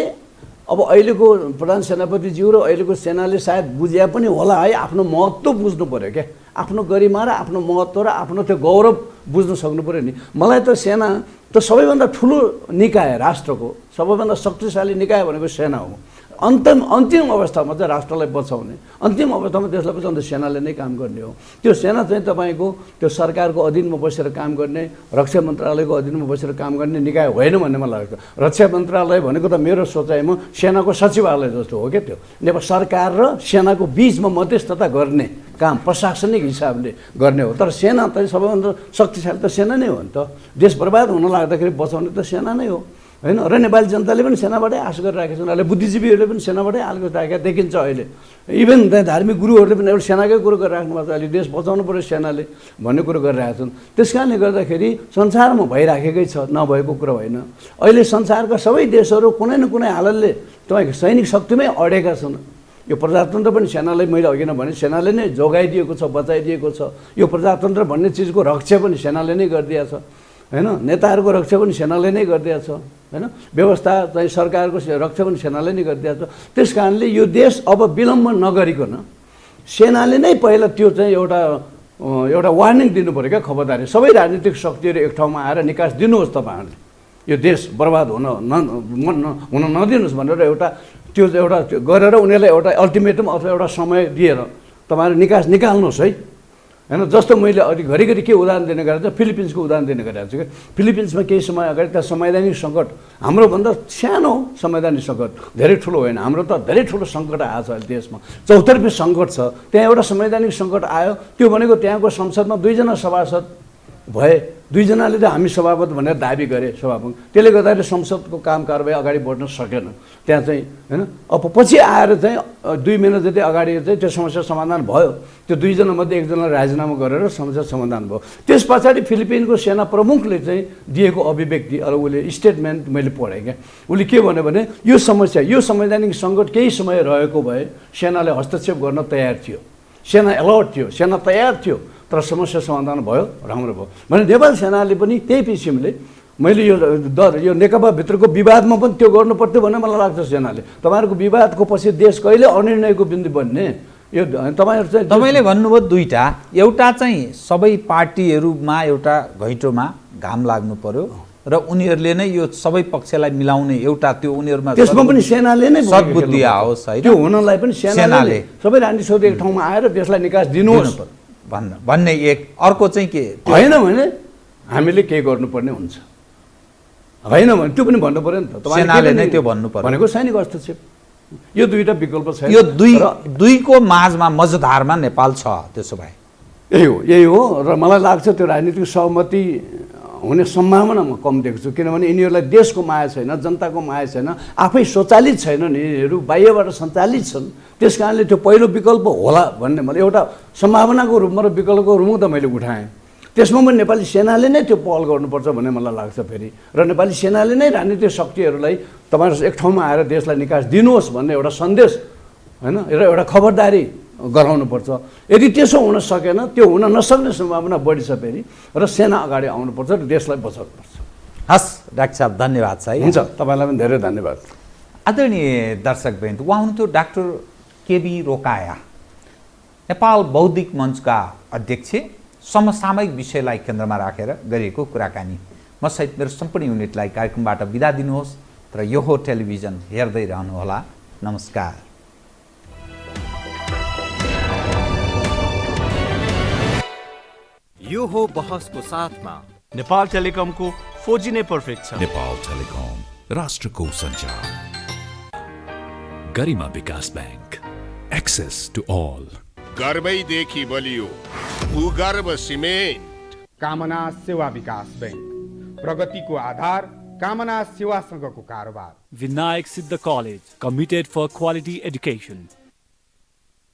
H: अब अहिलेको प्रधान सेनापतिज्यू र अहिलेको सेनाले सायद बुझ्या पनि होला है, आफ्नो महत्त्व बुझ्नु पऱ्यो क्या, आफ्नो गरिमा र आफ्नो महत्त्व र आफ्नो त्यो गौरव बुझ्नु सक्नु पऱ्यो नि। मलाई त सेना त सबैभन्दा ठुलो निकाय, राष्ट्रको सबैभन्दा शक्तिशाली निकाय भनेको सेना हो। अन्तिम अवस्थामा चाहिँ राष्ट्रलाई बचाउने, अन्तिम अवस्थामा देशलाई बचाउने सेनाले नै काम गर्ने हो। त्यो सेना चाहिँ तपाईँको त्यो सरकारको अधीनमा बसेर काम गर्ने, रक्षा मन्त्रालयको अधीनमा बसेर काम गर्ने निकाय होइन भन्ने मलाई लाग्छ। रक्षा मन्त्रालय भनेको त मेरो सोचाइमा सेनाको सचिवालय जस्तो हो क्या त्यो। नेपाल सरकार र सेनाको बिचमा मध्यस्थता गर्ने काम प्रशासनिक हिसाबले गर्ने हो। तर सेना चाहिँ सबैभन्दा शक्तिशाली त सेना नै हो नि त। देश बर्बाद हुन लाग्दाखेरि बचाउने त सेना नै हो होइन। र नेपाली जनताले पनि सेनाबाटै आश गरिराखेका छन्। अहिले बुद्धिजीवीहरूले पनि सेनाबाटै आश गरिराखेका देखिन्छ अहिले। इभन त्यहाँ धार्मिक गुरुहरूले पनि एउटा सेनाकै कुरो गरिराख्नु भएको छ। अहिले देश बचाउनु पऱ्यो सेनाले भन्ने कुरो गरिरहेका छन्। त्यस कारणले गर्दाखेरि संसारमा भइराखेकै छ, नभएको कुरो होइन। अहिले संसारका सबै देशहरू कुनै न कुनै हालतले तपाईँको सैनिक शक्तिमै अडेका छन्। यो प्रजातन्त्र पनि सेनाले, मैले अघि नै भने सेनाले नै जोगाइदिएको छ, बचाइदिएको छ। यो प्रजातन्त्र भन्ने चिजको रक्षा पनि सेनाले नै गरिदिएको छ होइन। नेताहरूको रक्षा पनि सेनाले नै गरिदिएको छ होइन। व्यवस्था चाहिँ सरकारको रक्षा पनि सेनाले नै गरिदिएको छ। त्यस कारणले यो देश अब विलम्ब नगरिकन सेनाले नै पहिला त्यो चाहिँ एउटा वार्निङ दिनु पऱ्यो क्या, खबरदारी। सबै राजनीतिक शक्तिहरू एक ठाउँमा आएर निकास दिनुहोस् तपाईँहरूले, यो देश बर्बाद हुन नदिनुहोस् भनेर त्यो एउटा गरेर उनीहरूलाई एउटा अल्टिमेटम अथवा एउटा समय दिएर तपाईँहरू निकास निकाल्नुहोस् है होइन। जस्तो मैले अघि घरिघरि के उदाहरण दिने गरेको छु, फिलिपिन्सको उदाहरण दिने गरेको छु कि फिलिपिन्समा केही समय अगाडि त्यहाँ संवैधानिक सङ्कट हाम्रोभन्दा सानो संवैधानिक सङ्कट, धेरै ठुलो होइन। हाम्रो त धेरै ठुलो सङ्कट आएको छ अहिले देशमा, चौतर्फी सङ्कट छ। त्यहाँ एउटा संवैधानिक सङ्कट आयो, त्यो भनेको त्यहाँको संसदमा 2 जना सभासद भए, 2 जनाले त हामी सभापति भनेर दाबी गरे सभामुख। त्यसले गर्दाखेरि संसदको काम कारबाही अगाडि बढ्न सकेन त्यहाँ चाहिँ होइन। अब पछि आएर चाहिँ 2 महिना जति अगाडि चाहिँ त्यो समस्या समाधान भयो। त्यो 2 जनामध्ये 1 जनाले राजीनामा गरेर समस्या समाधान भयो। त्यस पछाडि फिलिपिनको सेना प्रमुखले चाहिँ दिएको अभिव्यक्ति अरू उसले स्टेटमेन्ट मैले पढेँ क्या। उसले के भन्यो भने यो समस्या, यो संवैधानिक सङ्कट केही समय रहेको भए सेनाले हस्तक्षेप गर्न तयार थियो, सेना अलर्ट थियो, सेना तयार थियो, तर समस्या समाधान भयो, राम्रो भयो भने नेपाल सेनाले पनि त्यही किसिमले मैले यो नेकपाभित्रको विवादमा पनि त्यो गर्नु पर्थ्यो भन्ने मलाई लाग्छ। सेनाले तपाईँहरूको विवादको पछि देश कहिले अनिर्णयको बिन्दु बन्ने, यो तपाईँहरू चाहिँ
G: तपाईँले भन्नुभयो 2टा, एउटा चाहिँ सबै पार्टीहरूमा एउटा घैँटोमा घाम लाग्नु पर्यो र उनीहरूले नै यो सबै पक्षलाई मिलाउने एउटा त्यो उनीहरूमा
H: त्यसमा पनि सेनाले नै
G: सद्बुद्धि आओस् है।
H: त्यो हुनलाई पनि सेनाले सबै राजनीतिक शक्ति एक ठाउँमा आएर देशलाई निकास दिनुहोस्
G: भन्ने एक। अर्को चाहिँ के
H: होइन भने हामीले के गर्नुपर्ने हुन्छ, होइन भने त्यो पनि भन्नु पऱ्यो नि त।
G: सेनाले नै त्यो भन्नु पर्यो
H: भनेको सैनिक हस्तक्षेप। यो 2टा विकल्प छ।
G: यो दुईको माझमा मझधारमा नेपाल छ। त्यसो भए
H: यही हो र मलाई लाग्छ त्यो राजनीतिक सहमति हुने सम्भावना म कम देख्छु। किनभने यिनीहरूलाई देशको माया छैन, जनताको माया छैन, आफै स्वचालित छैनन्, यिनीहरू बाह्यबाट सञ्चालित छन्। त्यस कारणले त्यो पहिलो विकल्प होला भन्ने मैले एउटा सम्भावनाको रूपमा र विकल्पको रूपमा त मैले उठाएँ। त्यसमा पनि नेपाली सेनाले नै त्यो पहल गर्नुपर्छ भन्ने मलाई लाग्छ फेरि। र नेपाली सेनाले नै राजनीतिक शक्तिहरूलाई तपाईँहरू एक ठाउँमा आएर देशलाई निकास दिनुहोस् भन्ने एउटा सन्देश होइन र एउटा खबरदारी गराउनुपर्छ। यदि त्यसो हुन सकेन, त्यो हुन नसक्ने सम्भावना बढी छ फेरि, र सेना अगाडि आउनुपर्छ र देशलाई बचाउनुपर्छ।
G: हस् डाक्टर साहब, धन्यवाद छ है।
H: हुन्छ, तपाईँलाई पनि धेरै धन्यवाद।
G: आदरणीय दर्शकवृन्द, उहाँ हुनुहुन्थ्यो डाक्टर केबी रोकाया, नेपाल बौद्धिक मञ्चका अध्यक्ष। समसामयिक विषयलाई केन्द्रमा राखेर गरिएको कुराकानी। म सहित मेरो सम्पूर्ण युनिटलाई कार्यक्रमबाट बिदा दिनुहोस् र यो हो टेलिभिजन हेर्दै रहनुहोला। नमस्कार।
A: यो हो बहसको साथमा
B: नेपाल टेलिकमको 4G नै पर्फेक्ट छ।
C: नेपाल टेलिकम, राष्ट्रको सञ्चार। गरिमा विकास बैंक, एक्सेस टु अल।
D: गर्वैदेखि बलियो भूगर्भ सिमेन्ट।
E: कामना सेवा विकास बैंक, प्रगतिको आधार कामना सेवासँगको कारोबार।
F: Vinayak Siddha College, committed for quality education.